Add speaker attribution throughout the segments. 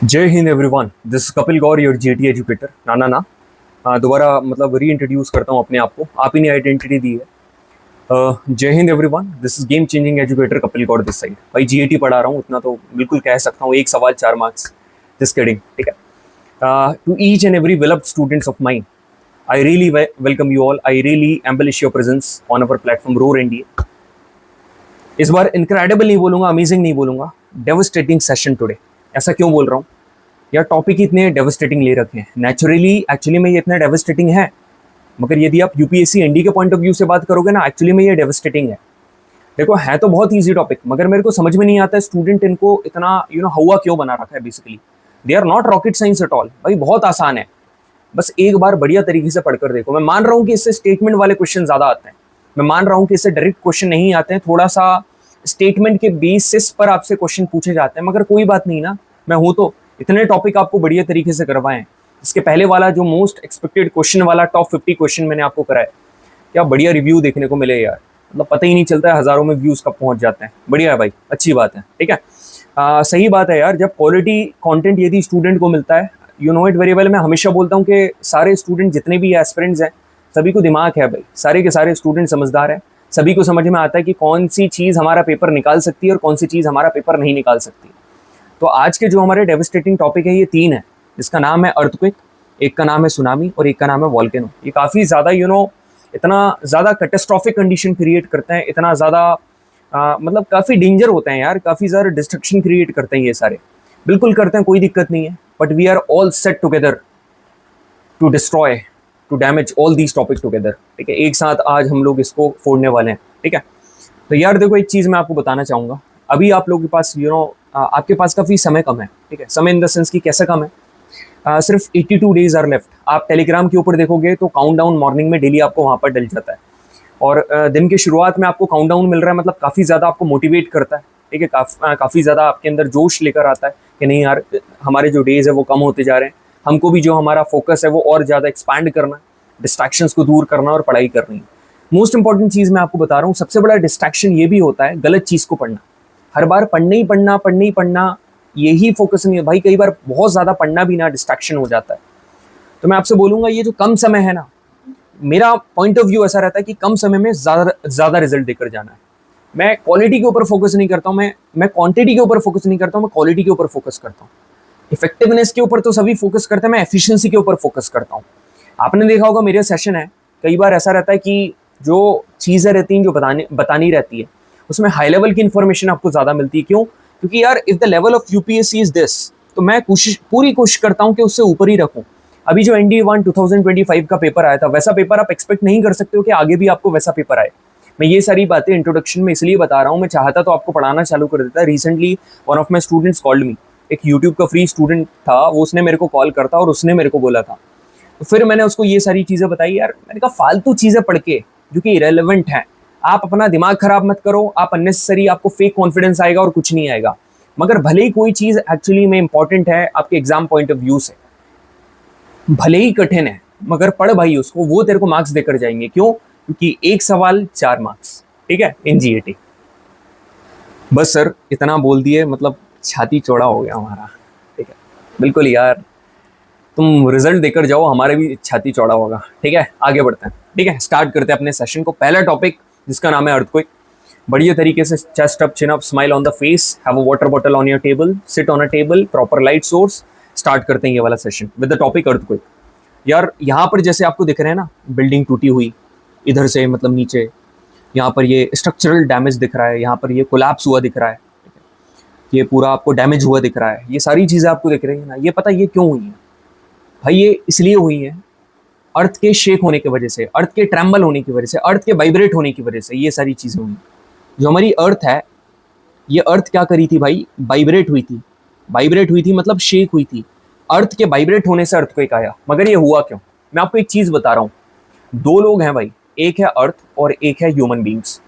Speaker 1: जय Hind everyone, this Kapil Gaur your GT educator. दोबारा मतलब री इंट्रोड्यूस करता हूँ अपने आप को। आप ही ने आइडेंटिटी दी है। जय Hind everyone, this is game changing educator Kapil Gaur this side. भाई जीएटी पढ़ा रहा हूँ, उतना तो बिल्कुल कह सकता हूँ। एक सवाल 4 मार्क्स, जस्ट किडिंग, ठीक है। To each and every beloved students of mine, I really welcome you all. I really embellish your presence on our platform Roar India. इस बार इनक्रेडिबल नहीं बोलूंगा, अमेजिंग नहीं बोलूंगा, डेवस्टेटिंग सेशन टुडे। ऐसा क्यों बोल रहा हूँ यार? टॉपिक ही इतने डेवस्टेटिंग ले रखे हैं। नेचुरली एक्चुअली में ये इतना डेवस्टेटिंग है, मगर यदि आप यूपीएससी एनडी के पॉइंट ऑफ व्यू से बात करोगे ना, एक्चुअली में ये डेवस्टेटिंग है। देखो, है तो बहुत ईजी टॉपिक, मगर मेरे को समझ में नहीं आता है स्टूडेंट इनको इतना हवा क्यों बना रखा है। Basically they are not rocket science at all. भाई बहुत आसान है, बस एक बार बढ़िया तरीके से पढ़कर देखो। मैं मान रहा हूँ कि इससे स्टेटमेंट वाले क्वेश्चन ज्यादा आते हैं, मैं मान रहा हूँ कि इससे डायरेक्ट क्वेश्चन नहीं आते हैं, थोड़ा सा स्टेटमेंट के बेसिस पर आपसे क्वेश्चन पूछे जाते हैं, मगर कोई बात नहीं ना। मैं हूँ तो इतने टॉपिक आपको बढ़िया तरीके से करवाएं। इसके पहले वाला जो मोस्ट एक्सपेक्टेड क्वेश्चन वाला टॉप 50 क्वेश्चन मैंने आपको कराया, क्या बढ़िया रिव्यू देखने को मिले यार। मतलब पता ही नहीं चलता है हजारों में व्यूज कब पहुंच जाते हैं। बढ़िया है भाई, अच्छी बात है, ठीक है। सही बात है यार, जब क्वालिटी कंटेंट यदि स्टूडेंट को मिलता है, you know it very well. मैं हमेशा बोलता हूँ कि सारे स्टूडेंट जितने भी एस्पिरेंट्स हैं, सभी को दिमाग है भाई, सारे के सारे स्टूडेंट समझदार है। सभी को समझ में आता है कि कौन सी चीज़ हमारा पेपर निकाल सकती है और कौन सी चीज़ हमारा पेपर नहीं निकाल सकती। तो आज के जो हमारे डेविस्टेटिंग टॉपिक है, ये 3 है, जिसका नाम है अर्थक्वेक, एक का नाम है सुनामी और एक का नाम है वॉल्केनो। ये काफ़ी ज़्यादा इतना ज़्यादा कैटास्ट्रॉफिक कंडीशन क्रिएट करते हैं, इतना ज़्यादा मतलब काफ़ी डेंजर होते हैं यार, काफ़ी ज़्यादा डिस्ट्रक्शन क्रिएट करते हैं ये सारे। बिल्कुल करते हैं, कोई दिक्कत नहीं है, but we are all set together to destroy, to damage all these topic together, ठीक है। एक साथ आज हम लोग इसको फोड़ने वाले हैं, ठीक है। तो यार देखो, एक चीज़ मैं आपको बताना चाहूँगा। अभी आप लोगों के पास आपके पास काफ़ी समय कम है, ठीक है। समय इन द सेंस कि कैसा कम है? सिर्फ 82 डेज आर लेफ्ट। आप टेलीग्राम के ऊपर देखोगे तो काउंटडाउन मॉर्निंग में डेली आपको वहाँ पर डल जाता है, और दिन की शुरुआत में आपको काउंटडाउन मिल रहा है, मतलब काफ़ी ज़्यादा आपको मोटिवेट करता है, ठीक है। काफ़ी ज़्यादा आपके अंदर जोश लेकर आता है कि नहीं यार, हमारे जो डेज है वो कम होते जा रहे हैं, हमको भी जो हमारा फोकस है वो और ज़्यादा एक्सपैंड करना, डिस्ट्रैक्शंस को दूर करना और पढ़ाई करनी है। मोस्ट इंपॉर्टेंट चीज़ मैं आपको बता रहा हूँ, सबसे बड़ा डिस्ट्रैक्शन ये भी होता है गलत चीज़ को पढ़ना। हर बार पढ़ने ही पढ़ना, यही फोकस नहीं है भाई। कई बार बहुत ज़्यादा पढ़ना भी ना डिस्ट्रैक्शन हो जाता है। तो मैं आपसे बोलूँगा, ये जो कम समय है ना, मेरा पॉइंट ऑफ व्यू ऐसा रहता है कि कम समय में ज़्यादा रिजल्ट देकर जाना है। मैं क्वालिटी के ऊपर फोकस नहीं करता हूँ, मैं क्वांटिटी के ऊपर फोकस नहीं करता हूँ, मैं क्वालिटी के ऊपर फोकस करता हूँ। इफेक्टिवनेस के ऊपर तो सभी फोकस करते हैं, मैं एफिशिएंसी के ऊपर फोकस करता हूँ। आपने देखा होगा मेरे सेशन है, कई बार ऐसा रहता है कि जो चीज़ें रहती हैं जो बतानी रहती है, उसमें हाई लेवल की इन्फॉर्मेशन आपको ज़्यादा मिलती है। क्यों? क्योंकि यार if the level of UPSC is this, तो मैं पूरी कोशिश करता हूँ कि उससे ऊपर ही रखूँ। अभी जो ND1 2025 का पेपर आया था, वैसा पेपर आप एक्सपेक्ट नहीं कर सकते हो कि आगे भी आपको वैसा पेपर आए। मैं ये सारी बातें इंट्रोडक्शन में इसलिए बता रहा हूँ, मैं चाहता तो आपको पढ़ाना चालू कर देता। Recently one of my students called me, एक यूट्यूब का फ्री स्टूडेंट था वो, उसने मेरे को कॉल करता और उसने मेरे को बोला था। तो फिर मैंने उसको ये सारी चीज़ें बताई। यार मैंने कहा, फालतू चीज़ें पढ़ के जो कि इरेलेवेंट हैं, आप अपना दिमाग खराब मत करो। आप अननेसेसरी, आपको फेक कॉन्फिडेंस आएगा और कुछ नहीं आएगा। मगर भले ही कोई चीज़ एक्चुअली में इंपॉर्टेंट है आपके एग्जाम पॉइंट ऑफ व्यू से, भले ही कठिन है, मगर पढ़ भाई उसको, वो तेरे को मार्क्स देकर जाएंगे। क्यों? क्योंकि एक सवाल 4 मार्क्स, ठीक है, इन जीएटी। बस सर इतना बोल दिए, मतलब छाती चौड़ा हो गया हमारा, ठीक है। बिल्कुल यार, तुम रिजल्ट देकर जाओ, हमारे भी छाती चौड़ा होगा, ठीक है। आगे बढ़ते हैं, ठीक है। स्टार्ट करते हैं अपने सेशन को। पहला टॉपिक जिसका नाम है अर्थक्वेक। बढ़िया तरीके से chest up, chin up, smile on the face, have a water bottle on your table, sit on a table, proper light source. Start करते हैं ये वाला session with the topic earthquake. यार यहाँ पर जैसे आपको दिख रहे हैं ना, बिल्डिंग टूटी हुई इधर से, मतलब नीचे, यहाँ पर ये स्ट्रक्चरल डैमेज दिख रहा है, यहाँ पर ये कोलैप्स हुआ दिख रहा है, ये पूरा आपको डैमेज हुआ दिख रहा है। ये सारी चीज़ें आपको दिख रही है ना, ये पता ये क्यों हुई है भाई? ये इसलिए हुई है अर्थ के शेक होने की वजह से, अर्थ के ट्रैम्बल होने की वजह से, अर्थ के वाइब्रेट होने की वजह से ये सारी चीज़ें हुई। जो हमारी अर्थ है, ये अर्थ क्या करी थी भाई? वाइब्रेट हुई थी। वाइब्रेट हुई थी मतलब शेक हुई थी। अर्थ के वाइब्रेट होने से अर्थ को एक आया। मगर ये हुआ क्यों? मैं आपको एक चीज़ बता रहा हूँ। 2 लोग हैं भाई, एक है अर्थ और एक है ह्यूमन बींग्स।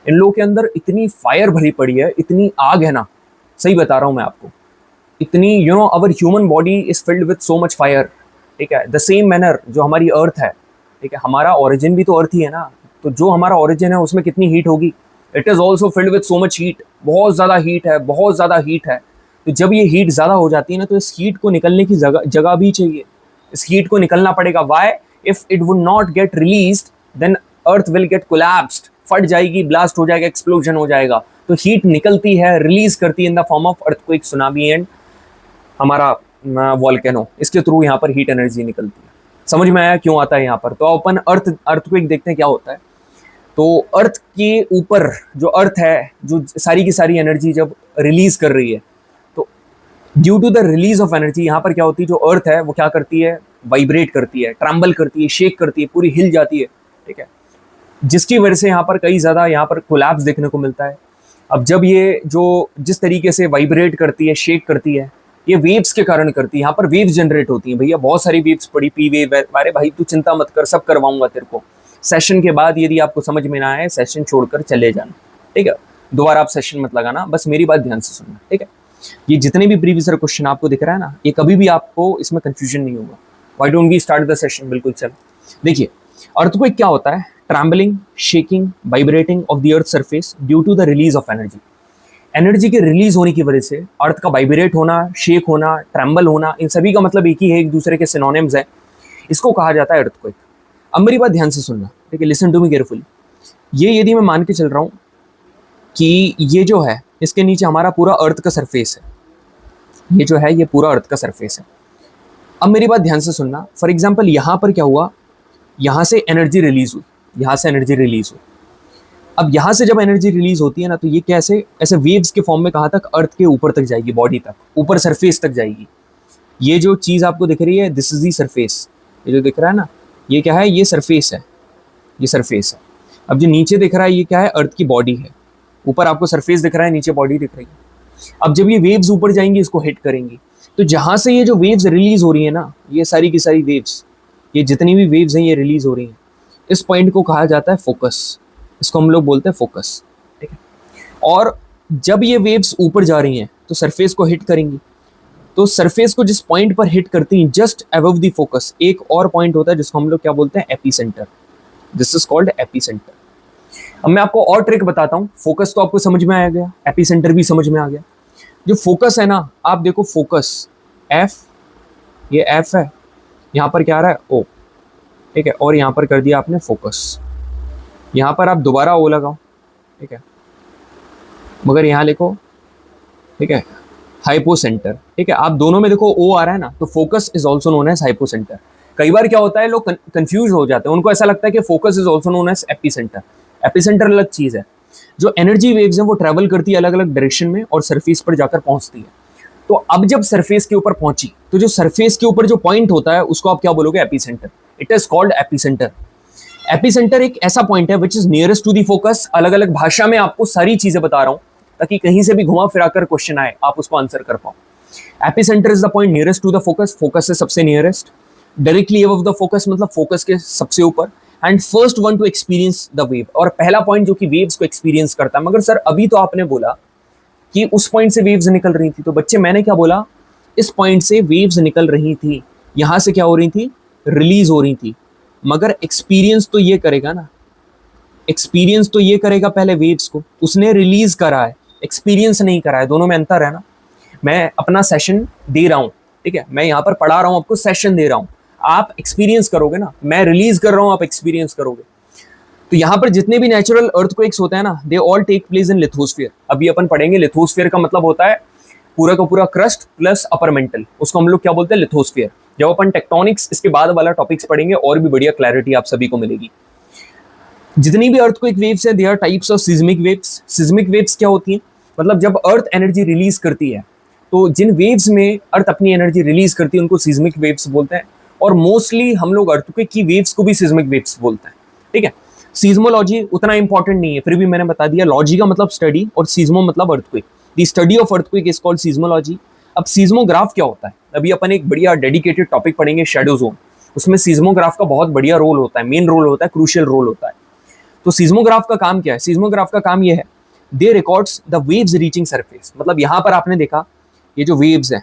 Speaker 1: इन लोगों के अंदर इतनी फायर भरी पड़ी है, इतनी आग है ना, सही बता रहा हूँ मैं आपको। इतनी our human body is filled with so much fire, ठीक है। द सेम मैनर जो हमारी अर्थ है, ठीक है, हमारा ओरिजिन भी तो अर्थ ही है ना, तो जो हमारा ओरिजिन है उसमें कितनी हीट होगी? It is also filled with so much heat. बहुत ज़्यादा हीट है, बहुत ज़्यादा हीट है। तो जब ये हीट ज़्यादा हो जाती है ना, तो इस हीट को निकलने की जगह भी चाहिए, इस हीट को निकलना पड़ेगा। Why? If it would not get released then earth will get collapsed, फट जाएगी, ब्लास्ट हो जाएगा, एक्सप्लोजन हो जाएगा। तो हीट निकलती है, रिलीज करती है in the form of earthquake, tsunami and हमारा वॉल्केनो, इसके थ्रू यहाँ पर हीट एनर्जी निकलती है। समझ में आया क्यों आता है यहाँ पर? तो अपन अर्थक्वेक देखते हैं क्या होता है। तो अर्थ के ऊपर जो अर्थ है, जो सारी की सारी एनर्जी जब रिलीज कर रही है, तो due to the release of energy यहाँ पर क्या होती है, जो अर्थ है वो क्या करती है, वाइब्रेट करती है, ट्रम्बल करती है, शेक करती है, पूरी हिल जाती है, ठीक है, जिसकी वजह से यहाँ पर कई ज़्यादा यहाँ पर कोलैप्स देखने को मिलता है। अब जब ये जो जिस तरीके से वाइब्रेट करती है, शेक करती है, ये वेव्स के कारण करती है, यहाँ पर वेव्स जनरेट होती हैं। भैया बहुत सारी वेव्स पड़ी, पी वेव, अरे भाई तू चिंता मत कर, सब करवाऊंगा तेरे को सेशन के बाद। यदि आपको समझ में ना आए, सेशन छोड़कर चले जाना, ठीक है, दोबारा आप सेशन मत लगाना, बस मेरी बात ध्यान से सुनना, ठीक है। ये जितने भी प्रीवियस क्वेश्चन आपको दिख रहा है ना, ये कभी भी आपको इसमें कंफ्यूजन नहीं होगा। Why don't we start the session? बिल्कुल चलो। देखिए अर्थक्वेक क्या होता है, trembling, shaking, vibrating of the earth surface due to the release of energy. Energy के रिलीज होने की वजह से अर्थ का वाइब्रेट होना, शेक होना, ट्रैम्बल होना, इन सभी का मतलब एक ही है, एक दूसरे के सिनोनिम्स है, इसको कहा जाता है अर्थक्वेक। अब मेरी बात ध्यान से सुनना, ठीक है, लिसन टू मी केयरफुली। ये यदि मैं मान के चल रहा हूँ कि ये जो है इसके नीचे हमारा पूरा अर्थ का सरफेस है, ये जो है ये पूरा अर्थ का सरफेस है। अब मेरी बात ध्यान से सुनना, फॉर एग्जाम्पल यहाँ पर क्या हुआ, यहाँ से एनर्जी रिलीज हुई, यहाँ से एनर्जी रिलीज हुई। अब यहाँ से जब एनर्जी रिलीज होती है ना, तो ये कैसे, ऐसे वेव्स के फॉर्म में कहाँ तक, अर्थ के ऊपर तक जाएगी, बॉडी तक, ऊपर सरफेस तक जाएगी। ये जो चीज़ आपको दिख रही है, दिस इज दी सरफेस, ये जो दिख रहा है ना, ये क्या है, ये सरफेस है, ये सरफेस है। अब जो नीचे दिख रहा है ये क्या है, अर्थ की बॉडी है। ऊपर आपको सरफेस दिख रहा है, नीचे बॉडी दिख रही है। अब जब ये वेव्स ऊपर जाएंगी, इसको हिट करेंगी, तो जहाँ से ये जो वेव्स रिलीज हो रही है ना, ये सारी की सारी वेव्स, ये जितनी भी वेव्स हैं ये रिलीज हो रही हैं, इस पॉइंट को कहा जाता है फोकस, इसको हम लोग बोलते हैं फोकस, ठीक है। और जब ये वेव्स ऊपर जा रही हैं तो सरफेस को हिट करेंगी, तो सरफेस को जिस पॉइंट पर हिट करती हैं, जस्ट अबव द फोकस एक और पॉइंट होता है जिसको हम लोग क्या बोलते हैं, epicentre. This is called epicentre. अब मैं आपको और ट्रिक बताता हूँ। फोकस तो आपको समझ में आ गया, एपीसेंटर भी समझ में आ गया। जो फोकस है ना, आप देखो फोकस एफ, ये एफ है, यहाँ पर क्या आ रहा है, ओ, ठीक है, और यहाँ पर कर दिया आपने फोकस। यहाँ पर आप दोबारा ओ लगाओ, ठीक है, मगर यहाँ लिखो, ठीक है, हाइपोसेंटर, ठीक है। आप दोनों में देखो ओ आ रहा है ना, तो focus is also known as hypocentre. कई बार क्या होता है, लोग कंफ्यूज हो जाते हैं, उनको ऐसा लगता है कि focus is also known as epicentre. Epicentre अलग चीज़ है। जो एनर्जी वेव्स हैं वो ट्रैवल करती है अलग अलग डायरेक्शन में और सरफेस पर जाकर पहुंचती है। तो अब जब सरफेस के ऊपर पहुंची, तो जो सरफेस के ऊपर जो पॉइंट होता है उसको आप क्या बोलोगे, epicentre. It is called epicentre. Epicentre एक ऐसा पॉइंट है which is nearest to the focus. अलग अलग भाषा में आपको सारी चीजें बता रहा हूं ताकि कहीं से भी घुमा फिरा कर क्वेश्चन आए आप उसको आंसर कर पाओ। Epicentre is the point nearest to the focus, focus से सबसे nearest, directly above the focus मतलब फोकस के सबसे ऊपर, and first one to experience the wave, और पहला पॉइंट जो कि वेव्स को एक्सपीरियंस करता है। मगर सर अभी तो आपने बोला कि उस पॉइंट से वेव्स निकल रही थी, तो बच्चे मैंने क्या बोला, इस पॉइंट से वेव्स निकल रही थी, यहां से क्या हो रही थी, रिलीज हो रही थी, मगर एक्सपीरियंस तो ये करेगा ना, एक्सपीरियंस तो ये करेगा पहले वेव्स को, उसने रिलीज करा है, एक्सपीरियंस नहीं करा है, दोनों में अंतर है ना। मैं अपना सेशन दे रहा हूं, ठीक है, मैं यहाँ पर पढ़ा रहा हूं, आपको सेशन दे रहा हूं, आप एक्सपीरियंस करोगे ना, मैं रिलीज कर रहा हूं, आप एक्सपीरियंस करोगे। तो यहाँ पर जितने भी नेचुरल अर्थक्वेक्स होते हैं ना, they all take place in lithosphere. अभी अपन पढ़ेंगे, लिथोस्फीयर का मतलब होता है पूरा का पूरा क्रस्ट प्लस अपर मेंटल, उसको हम लोग क्या बोलते हैं, लिथोस्फीयर। जब अपन टेक्टोनिक्स इसके बाद वाला टॉपिक्स पढ़ेंगे और भी बढ़िया क्लैरिटी आप सभी को मिलेगी। जितनी भी अर्थक्वेक वेव्स हैं, they are types of seismic waves. Seismic waves क्या होती हैं, मतलब जब अर्थ एनर्जी रिलीज करती है, तो जिन वेव्स में अर्थ अपनी एनर्जी रिलीज करती है उनको सिस्मिक वेव्स बोलते हैं। और मोस्टली हम लोग अर्थक्वेक की वेव्स को भी सिस्मिक वेव्स बोलते हैं, ठीक है। सीज्मोलॉजी उतना इंपॉर्टेंट नहीं है, फिर भी मैंने बता दिया। लॉजी का मतलब स्टडी और सीज्मो मतलब earthquake. The study of earthquake is called seismology. अब सीज्मोग्राफ क्या होता है, अभी अपन एक बढ़िया डेडिकेटेड टॉपिक पढ़ेंगे, शैडो जोन। उसमें सीज्मोग्राफ का बहुत बढ़िया रोल होता है, मेन रोल होता है, क्रूशियल रोल होता है। तो सीज्मोग्राफ का काम क्या है, सीज्मोग्राफ का काम ये है, they records the waves reaching surface. मतलब यहाँ पर आपने देखा ये जो वेव्स है,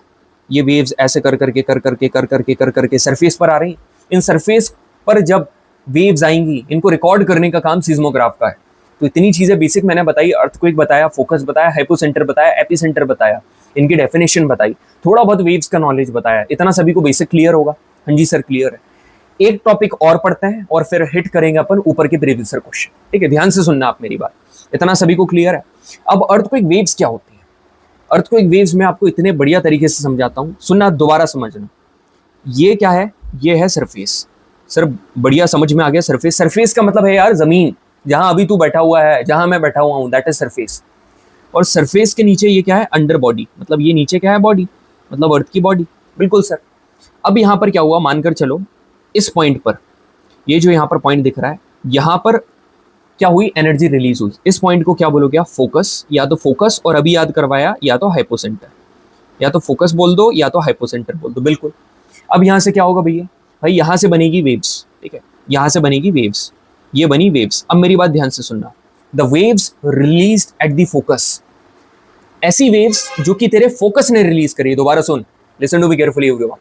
Speaker 1: ये वेव्स ऐसे कर करके सरफेस पर आ रही। इन सरफेस पर जब वेव्स आएंगी, इनको रिकॉर्ड करने का काम सीज्मोग्राफ का है। तो इतनी चीजें बेसिक मैंने बताई, अर्थक्वेक बताया, फोकस बताया, हाइपोसेंटर बताया, एपीसेंटर बताया। इनकी डेफिनेशन बताई, थोड़ा बहुत वेव्स का नॉलेज बताया, इतना सभी को बेसिक क्लियर होगा? हाँ जी सर क्लियर है। एक टॉपिक और पढ़ते हैं और फिर हिट करेंगे अपन ऊपर के प्रीवियस क्वेश्चन, ठीक है? ध्यान से सुनना आप मेरी बात, इतना सभी को क्लियर है? अब अर्थक्वेक वेव्स क्या होती है? अर्थक्वेक वेव्स में आपको इतने बढ़िया तरीके से समझाता हूं, सुनना, दोबारा समझना। ये क्या है? ये है सरफेस। सर बढ़िया समझ में आ गया। सरफेस, सरफेस का मतलब है यार जमीन, जहां अभी तू बैठा हुआ है, जहां मैं बैठा हुआ हूं, दैट इज सरफेस। और सरफेस के नीचे ये क्या है? अंडर बॉडी, मतलब ये नीचे क्या है? बॉडी, मतलब अर्थ की बॉडी। बिल्कुल सर। अब यहां पर क्या हुआ, मानकर चलो इस पॉइंट पर, ये जो यहां पर पॉइंट दिख रहा है, यहां पर क्या हुई? एनर्जी रिलीज हुई। इस पॉइंट को क्या बोलोगे आप? फोकस, या तो फोकस, और अभी याद करवाया, या तो हाइपोसेंटर। या तो फोकस बोल दो या तो हाइपोसेंटर बोल दो। बिल्कुल। अब यहां से क्या होगा भैया? भाई यहां से बनेगी वेव्स, ठीक है? यहां से बनेगी वेव्स, ये बनी वेव्स। अब मेरी बात ध्यान से सुनना, the waves released at the focus, ऐसी वेव्स जो कि तेरे फोकस ने रिलीज करी है। दोबारा सुन, listen to me carefully everyone.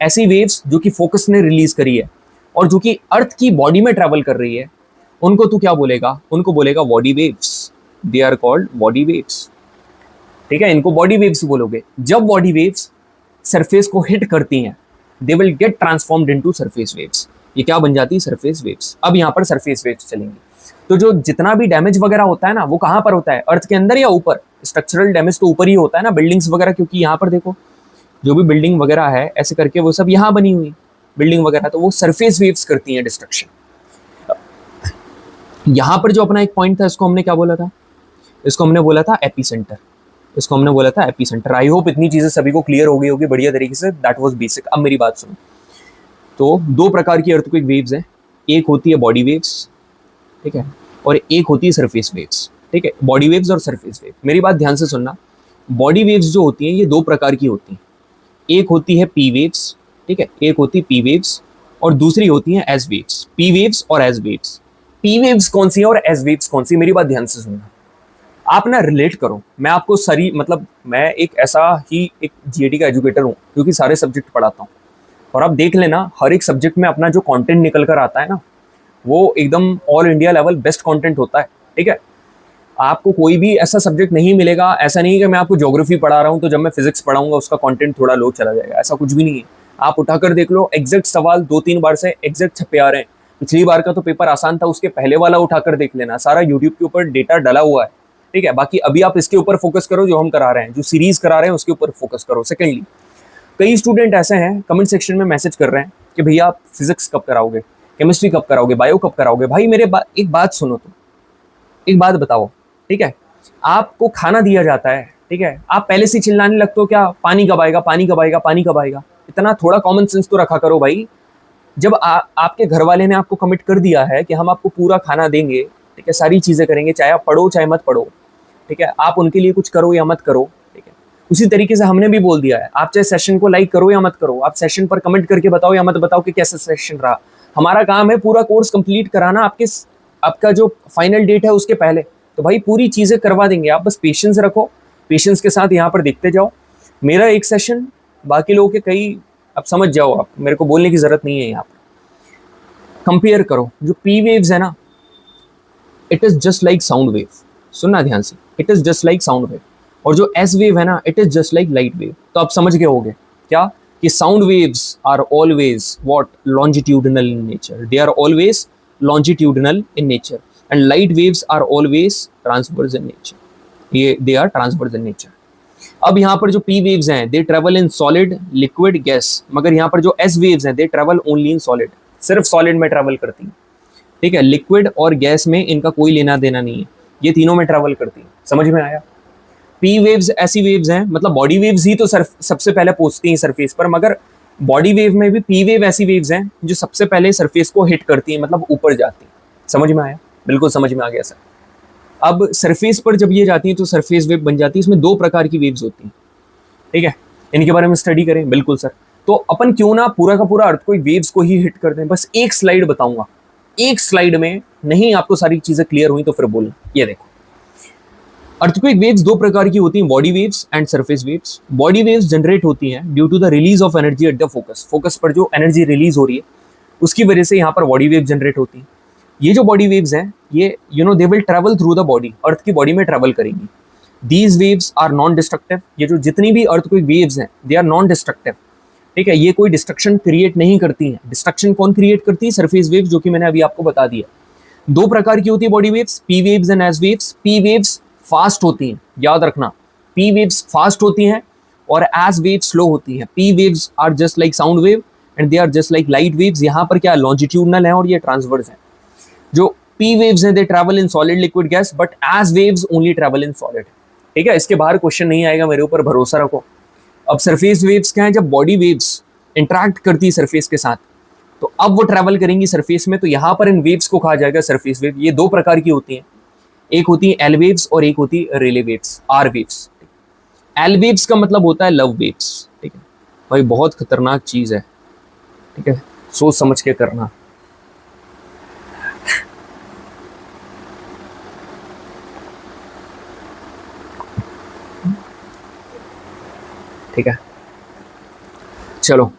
Speaker 1: ऐसी वेव्स जो कि फोकस ने रिलीज करी है और जो कि अर्थ की बॉडी में ट्रेवल कर रही है, उनको तू क्या बोलेगा? उनको बोलेगा body waves. They are called body waves, ठीक है? इनको बॉडी वेव्स बोलोगे। जब बॉडी वेव्स सरफेस को हिट करती हैं, they will get transformed into surface waves. ये क्या बन जाती है? Surface waves. अब यहाँ पर सरफेस वेव्स चलेंगी, तो जो जितना भी डैमेज वगैरह होता है ना, वो कहाँ पर होता है? अर्थ के अंदर या ऊपर? स्ट्रक्चरल डैमेज तो ऊपर ही होता है ना, बिल्डिंग्स वगैरह, क्योंकि यहाँ पर देखो जो भी बिल्डिंग वगैरह है ऐसे करके वो सब यहाँ बनी हुई बिल्डिंग वगैरह, तो वो सरफेस वेव्स करती हैं डिस्ट्रक्शन। यहाँ पर जो अपना एक पॉइंट था, इसको हमने क्या बोला था? इसको हमने बोला था एपीसेंटर। इसको हमने बोला था एपीसेंटर। आई होप इतनी चीजें सभी को क्लियर हो गई होगी बढ़िया तरीके से। That was basic. अब मेरी बात सुनो, तो दो प्रकार की अर्थक्वेक वेव्स हैं, एक होती है बॉडी वेव्स, ठीक है, और एक होती है सरफेस वेव्स, ठीक है? बॉडी वेव्स और सरफेस वेव। मेरी बात ध्यान से सुनना, बॉडी वेव्स जो होती हैं ये दो प्रकार की होती हैं, एक होती है पी वेव्स, ठीक है, एक होती है पी वेव्स, और दूसरी होती है एस वेव्स। पी वेव्स और एस वेव्स। पी वेव्स कौन सी है और एस वेव्स कौन सी? मेरी बात ध्यान से सुनना, आप ना रिलेट करो। मैं आपको सारी, मतलब मैं एक ऐसा ही एक जीएटी का एजुकेटर हूँ क्योंकि सारे सब्जेक्ट पढ़ाता हूँ, और आप देख लेना हर एक सब्जेक्ट में अपना जो कंटेंट निकल कर आता है ना, वो एकदम all India level best content होता है, ठीक है? आपको कोई भी ऐसा सब्जेक्ट नहीं मिलेगा, ऐसा नहीं है कि मैं आपको ज्योग्राफी पढ़ा रहा हूँ तो जब मैं फिजिक्स पढ़ाऊंगा उसका कंटेंट थोड़ा लो चला जाएगा, ऐसा कुछ भी नहीं है। आप उठाकर देख लो, एग्जैक्ट सवाल 2-3 बार से एग्जैक्ट छपे आ रहे हैं। पिछली बार का तो पेपर आसान था, उसके पहले वाला उठाकर देख लेना, सारा यूट्यूब के ऊपर डेटा डला हुआ है, ठीक है? बाकी अभी आप इसके ऊपर फोकस करो, जो हम करा रहे हैं, जो सीरीज करा रहे हैं उसके ऊपर फोकस करो। सेकेंडली, कई स्टूडेंट ऐसे हैं कमेंट सेक्शन में मैसेज कर रहे हैं कि भैया आप फिजिक्स कब कराओगे, केमिस्ट्री कब कराओगे, बायो कब कराओगे? भाई मेरे एक बात सुनो, तुम एक बात बताओ, ठीक है? आपको खाना दिया जाता है, ठीक है, आप पहले से चिल्लाने लगते हो क्या? पानी कब आएगा, पानी कब आएगा, पानी कब आएगा? इतना थोड़ा कॉमन सेंस तो रखा करो भाई। जब आपके घर वाले ने आपको कमिट कर दिया है कि हम आपको पूरा खाना देंगे, ठीक है, सारी चीजें करेंगे, चाहे आप पढ़ो चाहे मत पढ़ो, ठीक है, आप उनके लिए कुछ करो या मत करो, ठीक है? उसी तरीके से हमने भी बोल दिया है, आप चाहे सेशन को लाइक करो या मत करो, आप सेशन पर कमेंट करके बताओ या मत बताओ कि कैसा सेशन रहा। हमारा काम है पूरा कोर्स कंप्लीट कराना आपका जो फाइनल डेट है उसके पहले। तो भाई पूरी चीजें करवा देंगे, आप बस पेशेंस रखो, पेशेंस के साथ यहाँ पर देखते जाओ। मेरा एक सेशन, बाकी लोगों के कई, अब समझ जाओ, आप मेरे को बोलने की जरूरत नहीं है। यहाँ पर कंपेयर करो, जो पी वेव्स है ना, it is just like sound wave. सुनना ध्यान से, it is just like sound wave. और जो एस वेव है ना, it is just like light wave. तो आप समझ गए होगे क्या कि sound waves are always what? Longitudinal in nature. They are always longitudinal in nature, and light waves are always transverse in nature. ये they are transverse in nature. अब यहाँ पर जो पी वेव्स हैं, they travel in solid, liquid, gas. मगर यहाँ पर जो एस वेव्स हैं, they travel only in solid. सिर्फ सॉलिड में ट्रेवल करती हैं, ठीक है? लिक्विड और गैस में इनका कोई लेना देना नहीं है, ये तीनों में ट्रेवल करती हैं। समझ में आया? पी वेव्स ऐसी वेव्स हैं, मतलब बॉडी वेव्स ही तो सबसे पहले पहुंचती हैं सरफेस पर, मगर बॉडी वेव में भी पी वेव ऐसी वेव्स हैं जो सबसे पहले सरफेस को हिट करती हैं, मतलब ऊपर जाती हैं। समझ में आया? बिल्कुल समझ में आ गया सर। अब सरफेस पर जब ये जाती हैं तो सरफेस वेव बन जाती है। इसमें दो प्रकार की वेव्स होती हैं, ठीक है? इनके बारे में स्टडी करें। बिल्कुल सर। तो अपन क्यों ना पूरा का पूरा अर्थक्वेक वेव्स को ही हिट कर दें। बस एक स्लाइड बताऊंगा, एक स्लाइड में नहीं आपको सारी चीजें क्लियर हुई तो फिर बोलना। ये देखो, अर्थक्वेक वेव्स दो प्रकार की होती हैं, body waves and surface waves. Body waves generate होती हैं due to the release of energy at the focus. Focus पर जो एनर्जी रिलीज हो रही है उसकी वजह से यहाँ पर बॉडी वेव जनरेट होती है। ये जो बॉडी वेव्स हैं, ये they will travel through the body, earth की बॉडी में ट्रैवल करेंगी। These waves are non destructive, ये जो जितनी भी अर्थक्वेक वेव्स हैं दे आर नॉन डिस्ट्रक्टिव, ठीक है, ये कोई डिस्ट्रक्शन क्रिएट नहीं करती हैं। डिस्ट्रक्शन कौन क्रिएट करती है? सरफेस वेव्स, जो कि मैंने अभी आपको बता दिया। दो प्रकार की होती है body waves, P waves and S waves. P waves fast होती हैं, याद रखना, पी वेव्स फास्ट होती हैं और एस वेव्स स्लो होती हैं। P waves are just like sound wave and they are just like light waves. यहाँ पर क्या लॉन्जिट्यूडनल है और ये ट्रांसवर्स है। जो पी वेव्स हैं दे travel in solid liquid gas, but S waves only travel in solid, ठीक है, इसके बाहर क्वेश्चन नहीं आएगा, मेरे ऊपर भरोसा रखो। अब सरफेस वेव्स क्या है? जब बॉडी वेव्स इंटरैक्ट करती है सरफेस के साथ तो अब वो ट्रैवल करेंगी सरफेस में, तो यहाँ पर इन वेव्स को कहा जाएगा सरफेस वेव। ये दो प्रकार की होती हैं, एक होती है एल वेव्स और एक होती है Rayleigh waves, R waves. L waves का मतलब होता है लव वेव्स, ठीक है भाई, बहुत खतरनाक चीज है, ठीक है, सोच समझ के करना। ठीक है, चलो,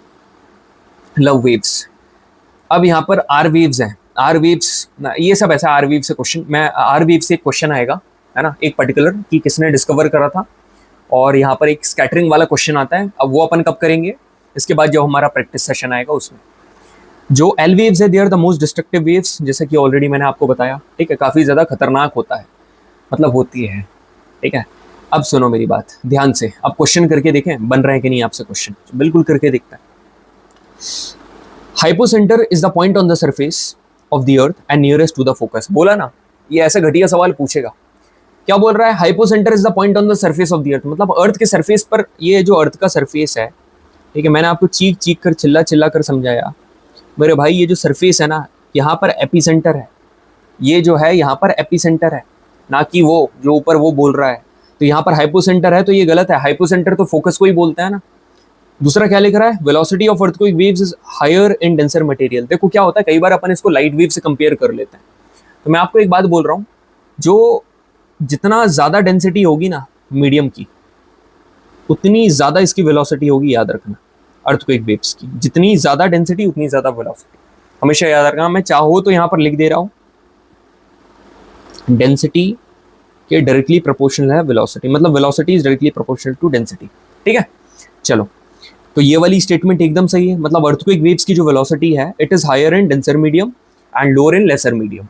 Speaker 1: लव वेव्स। अब यहाँ पर आर वेव्स हैं, आर वेव्स, ये सब ऐसा आर वेव से क्वेश्चन, मैं आर वेव से एक क्वेश्चन आएगा, है ना, एक पर्टिकुलर कि किसने डिस्कवर करा था, और यहाँ पर एक स्कैटरिंग वाला क्वेश्चन आता है। अब वो अपन कब करेंगे? इसके बाद जब हमारा प्रैक्टिस सेशन आएगा उसमें। जो एल वेव्स है they are the most destructive waves, जैसे कि ऑलरेडी मैंने आपको बताया, ठीक है, काफ़ी ज़्यादा खतरनाक होता है, मतलब होती है, ठीक है। अब सुनो मेरी बात ध्यान से, अब क्वेश्चन करके देखें बन रहे हैं कि नहीं आपसे क्वेश्चन, बिल्कुल करके देखता है। Hypocentre is the point on the surface of the earth and nearest to the focus. बोला ना, ये ऐसा घटिया सवाल पूछेगा। क्या बोल रहा है? Hypocentre is the point on the surface of the earth, मतलब अर्थ के सरफेस पर, ये जो अर्थ का सरफेस है, ठीक है, मैंने आपको चीख चीख कर चिल्ला चिल्ला कर समझाया मेरे भाई, ये जो सरफेस है ना, यहाँ पर एपिसेंटर है, ये जो है यहाँ पर एपिसेंटर है, ना कि वो जो ऊपर वो बोल रहा है। तो यहाँ पर हाइपोसेंटर है तो ये गलत है, हाइपोसेंटर तो फोकस को ही बोलता है ना। दूसरा क्या लिख रहा है? Velocity of earthquake waves is higher in denser material. देखो क्या होता है, कई बार अपन इसको लाइट वेव से कंपेयर कर लेते हैं। तो मैं आपको एक बात बोल रहा हूँ, जो जितना ज़्यादा डेंसिटी होगी ना मीडियम की, उतनी ज़्यादा इसकी वेलोसिटी होगी, याद रखना। अर्थक्वेक वेव्स की जितनी ज़्यादा डेंसिटी उतनी ज़्यादा वेलोसिटी, हमेशा याद रखना। मैं चाहो तो यहाँ पर लिख दे रहा हूँ, डेंसिटी के डायरेक्टली प्रोपोर्शनल है वेलोसिटी, मतलब velocity is directly proportional to density, ठीक है। चलो, तो ये वाली स्टेटमेंट एकदम सही है, मतलब अर्थक्वेक वेव्स की जो वेलोसिटी है it is higher in denser medium and lower in lesser medium.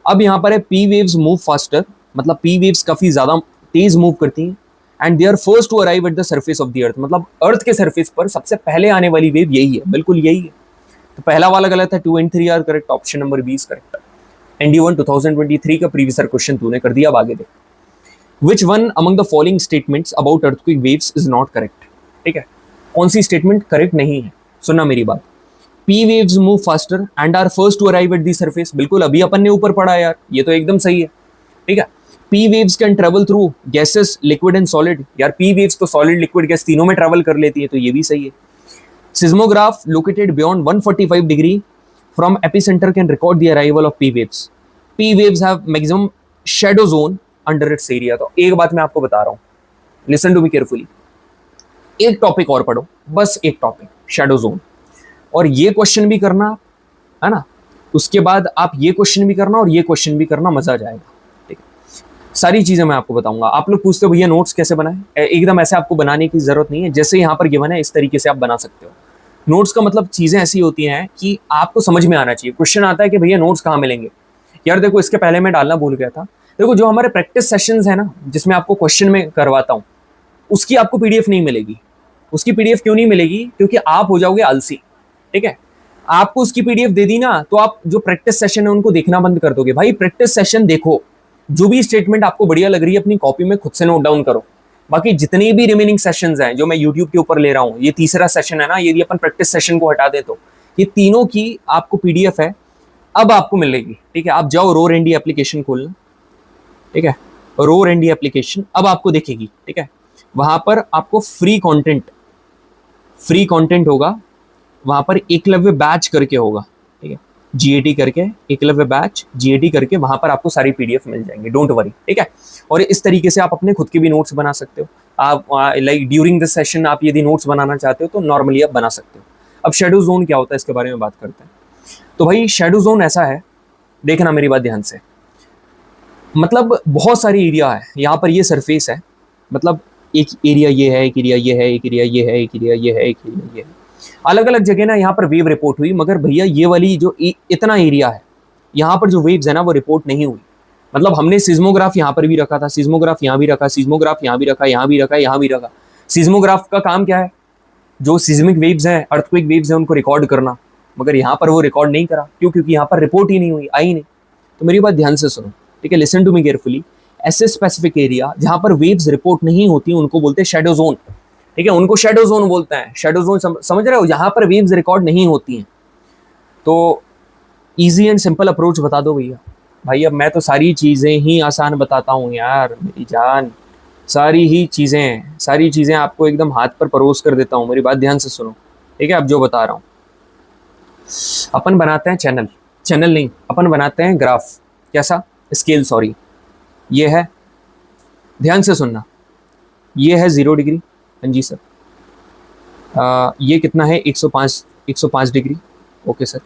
Speaker 1: अब यहाँ पर है पी वेव्स मूव फास्टर, मतलब पी वेव्स काफी ज्यादा तेज मूव करती हैं, and they are first to arrive at the surface of the earth, मतलब अर्थ के सरफेस पर सबसे पहले आने वाली वेव यही है, बिल्कुल यही है। तो पहला वाला गलत है, 2 and 3 are correct, option number 20 correct. ND1 2023 का प्रीवियस क्वेश्चन तूने कर दिया, अब आगे देख। Which one among the following statements about earthquake waves is not correct? ठीक है, कौन सी स्टेटमेंट करेक्ट नहीं है? सुनना मेरी बात। P waves move faster and are first to arrive at the surface, बिल्कुल अभी अपन ने ऊपर पढ़ा यार, ये तो एकदम सही है, ठीक है। P waves can travel through gases, liquid and solid, यार P waves तो solid, liquid, gas तीनों में ट्रैवल कर लेती है, तो ये भी सही है। Seismograph located beyond 145 degree from epicenter can record the arrival of P waves. P waves have maximum shadow zone under its area. तो एक बात मैं आपको बता रहा हूँ, लिसन टू मी केयरफुली, एक टॉपिक और पढ़ो, बस एक टॉपिक, शैडो जोन, और ये क्वेश्चन भी करना, है ना, उसके बाद आप ये क्वेश्चन भी करना और ये क्वेश्चन भी करना, मजा आ जाएगा, ठीक है। सारी चीजें मैं आपको बताऊंगा। आप लोग पूछते हो भैया नोट्स कैसे बनाएं, एकदम ऐसे आपको बनाने की जरूरत नहीं है, जैसे यहाँ पर गिवन है इस तरीके से आप बना सकते हो। नोट्स का मतलब चीजें ऐसी होती हैं कि आपको समझ में आना चाहिए। क्वेश्चन आता है कि भैया नोट्स कहाँ मिलेंगे, यार देखो इसके पहले मैं डालना भूल गया था, देखो जो हमारे प्रैक्टिस सेशंस है ना, जिसमें आपको क्वेश्चन में करवाता हूँ, उसकी आपको पीडीएफ नहीं मिलेगी। उसकी पीडीएफ क्यों नहीं मिलेगी? क्योंकि आप हो जाओगे आलसी, ठीक है। आपको उसकी पीडीएफ दे दी ना तो आप जो प्रैक्टिस सेशन है उनको देखना बंद कर दोगे। भाई प्रैक्टिस सेशन देखो, जो भी स्टेटमेंट आपको बढ़िया लग रही है अपनी कॉपी में खुद से नोट डाउन करो। बाकी जितने भी रिमेनिंग सेशंस हैं जो मैं यूट्यूब के ऊपर ले रहा हूँ, ये तीसरा सेशन है ना, यदि अपन प्रैक्टिस सेशन को हटा दे तो ये तीनों की आपको पीडीएफ है, अब आपको मिलेगी, ठीक है। आप जाओ रोर एनडी एप्लीकेशन खोलना, ठीक है, रोर एनडी एप्लीकेशन अब आपको दिखेगी, ठीक है। वहां पर आपको फ्री कंटेंट होगा, वहां पर एकलव्य बैच करके होगा, ठीक है, जीएटी करके, एकलव्य बैच जीएटी करके, वहां पर आपको सारी पीडीएफ मिल जाएंगे, डोंट वरी, ठीक है। और इस तरीके से आप अपने खुद के भी नोट्स बना सकते हो। आप लाइक ड्यूरिंग दिस सेशन आप यदि नोट्स बनाना चाहते हो तो नॉर्मली आप बना सकते हो। अब शेडो जोन क्या होता है इसके बारे में बात करते हैं। तो भाई शेडो जोन ऐसा है, देखना मेरी बात ध्यान से, मतलब बहुत सारी एरिया है, यहाँ पर ये सरफेस है, मतलब एक एरिया ये है, एक एरिया ये है, एक एरिया ये है, एक एरिया ये है, एक एरिया ये है, अलग अलग जगह ना यहाँ पर वेव रिपोर्ट हुई, मगर भैया ये वाली जो इतना एरिया है यहाँ पर जो वेव्स है ना वो रिपोर्ट नहीं हुई। मतलब हमने सिज्मोग्राफ यहाँ पर भी रखा था, सिज्मोग्राफ यहाँ भी रखा, सिज्मोग्राफ यहाँ भी रखा, यहाँ भी रखा, यहाँ भी रखा। सिज्मोग्राफ का काम क्या है? जो सिज्मिक वेव्स हैं, अर्थक्वेक वेव्स हैं, उनको रिकॉर्ड करना, मगर यहाँ पर वो रिकॉर्ड नहीं करा। क्यों? क्योंकि यहाँ पर रिपोर्ट ही नहीं हुई, आई नहीं। तो मेरी बात ध्यान से सुनो, ठीक है, लिसन टू मी केयरफुली। ऐसे स्पेसिफिक एरिया जहां पर वेव्स रिपोर्ट नहीं होती उनको बोलते हैं शैडो जोन, ठीक है, उनको शैडो जोन बोलते हैं। शैडो जोन समझ रहे हो? जहां पर वेव्स रिकॉर्ड नहीं होती हैं। तो इजी एंड सिंपल अप्रोच बता दो भैया। भाई अब मैं तो सारी चीजें ही आसान बताता हूँ यार, मेरी जान, सारी चीजें आपको एकदम हाथ पर परोस कर देता हूँ। मेरी बात ध्यान से सुनो, ठीक है? अब जो बता रहा हूँ, अपन बनाते हैं चैनल नहीं, अपन बनाते हैं ग्राफ। कैसा? स्केल, सॉरी, ये है, ध्यान से सुनना, ये है 0 डिग्री, हाँ जी सर। ये कितना है? 105 डिग्री, ओके सर।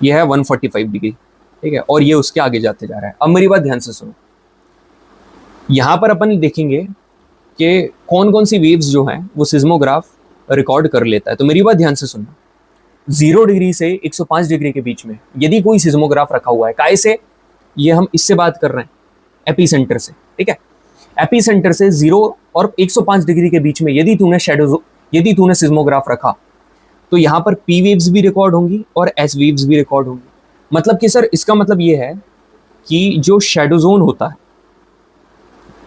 Speaker 1: ये है 145 डिग्री, ठीक है, और ये उसके आगे जाते जा रहा है। अब मेरी बात ध्यान से सुनो, यहाँ पर अपन देखेंगे कि कौन कौन सी वेव्स जो हैं वो सिज्मोग्राफ रिकॉर्ड कर लेता है। तो मेरी बात ध्यान से सुनना, 0 डिग्री से 105 डिग्री के बीच में यदि कोई सिज्मोग्राफ रखा हुआ है, काय से? ये हम इससे बात कर रहे हैं, एपी सेंटर से, ठीक है। एपी सेंटर से 0 और 105 डिग्री के बीच में यदि तूने सिज्मोग्राफ रखा तो यहाँ पर पी वेव्स भी रिकॉर्ड होंगी और एस वेव्स भी रिकॉर्ड होंगी। मतलब कि सर इसका मतलब ये है कि जो शैडो जोन होता है,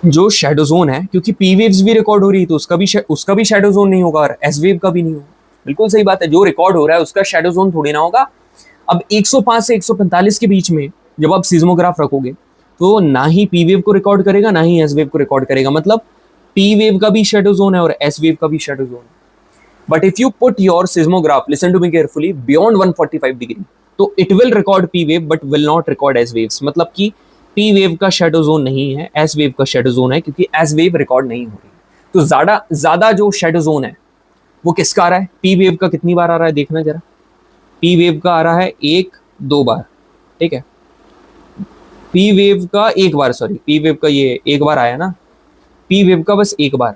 Speaker 1: जो शैडो जोन है, क्योंकि पी वेव्स भी रिकॉर्ड हो रही है तो उसका भी शैडो जोन नहीं होगा और एस वेव का भी नहीं होगा। बिल्कुल सही बात है, जो रिकॉर्ड हो रहा है उसका शैडो जोन थोड़ी ना होगा। अब 105 से 145 के बीच में जब आप सिज्मोग्राफ रखोगे तो ना ही पी वेव को रिकॉर्ड करेगा ना ही एस वेव को रिकॉर्ड करेगा। मतलब पी वेव का भी शैडो जोन है और एस वेव का भी शैडो जोन है। But if you put your seismograph, listen to me carefully, beyond 145 degree, तो it will record P wave but will not record S waves. मतलब कि पी वेव का shadow zone नहीं है, S wave का shadow zone है, क्योंकि S wave record नहीं हो रही। तो ज्यादा जो शैडो जोन है वो किसका आ रहा है? पी वेव का। कितनी बार आ रहा है देखना जरा, पी वेव का आ रहा है 1-2 बार, ठीक है। पी वेव का एक बार, सॉरी, पी वेव का ये एक बार आया ना, पी वेव का बस एक बार।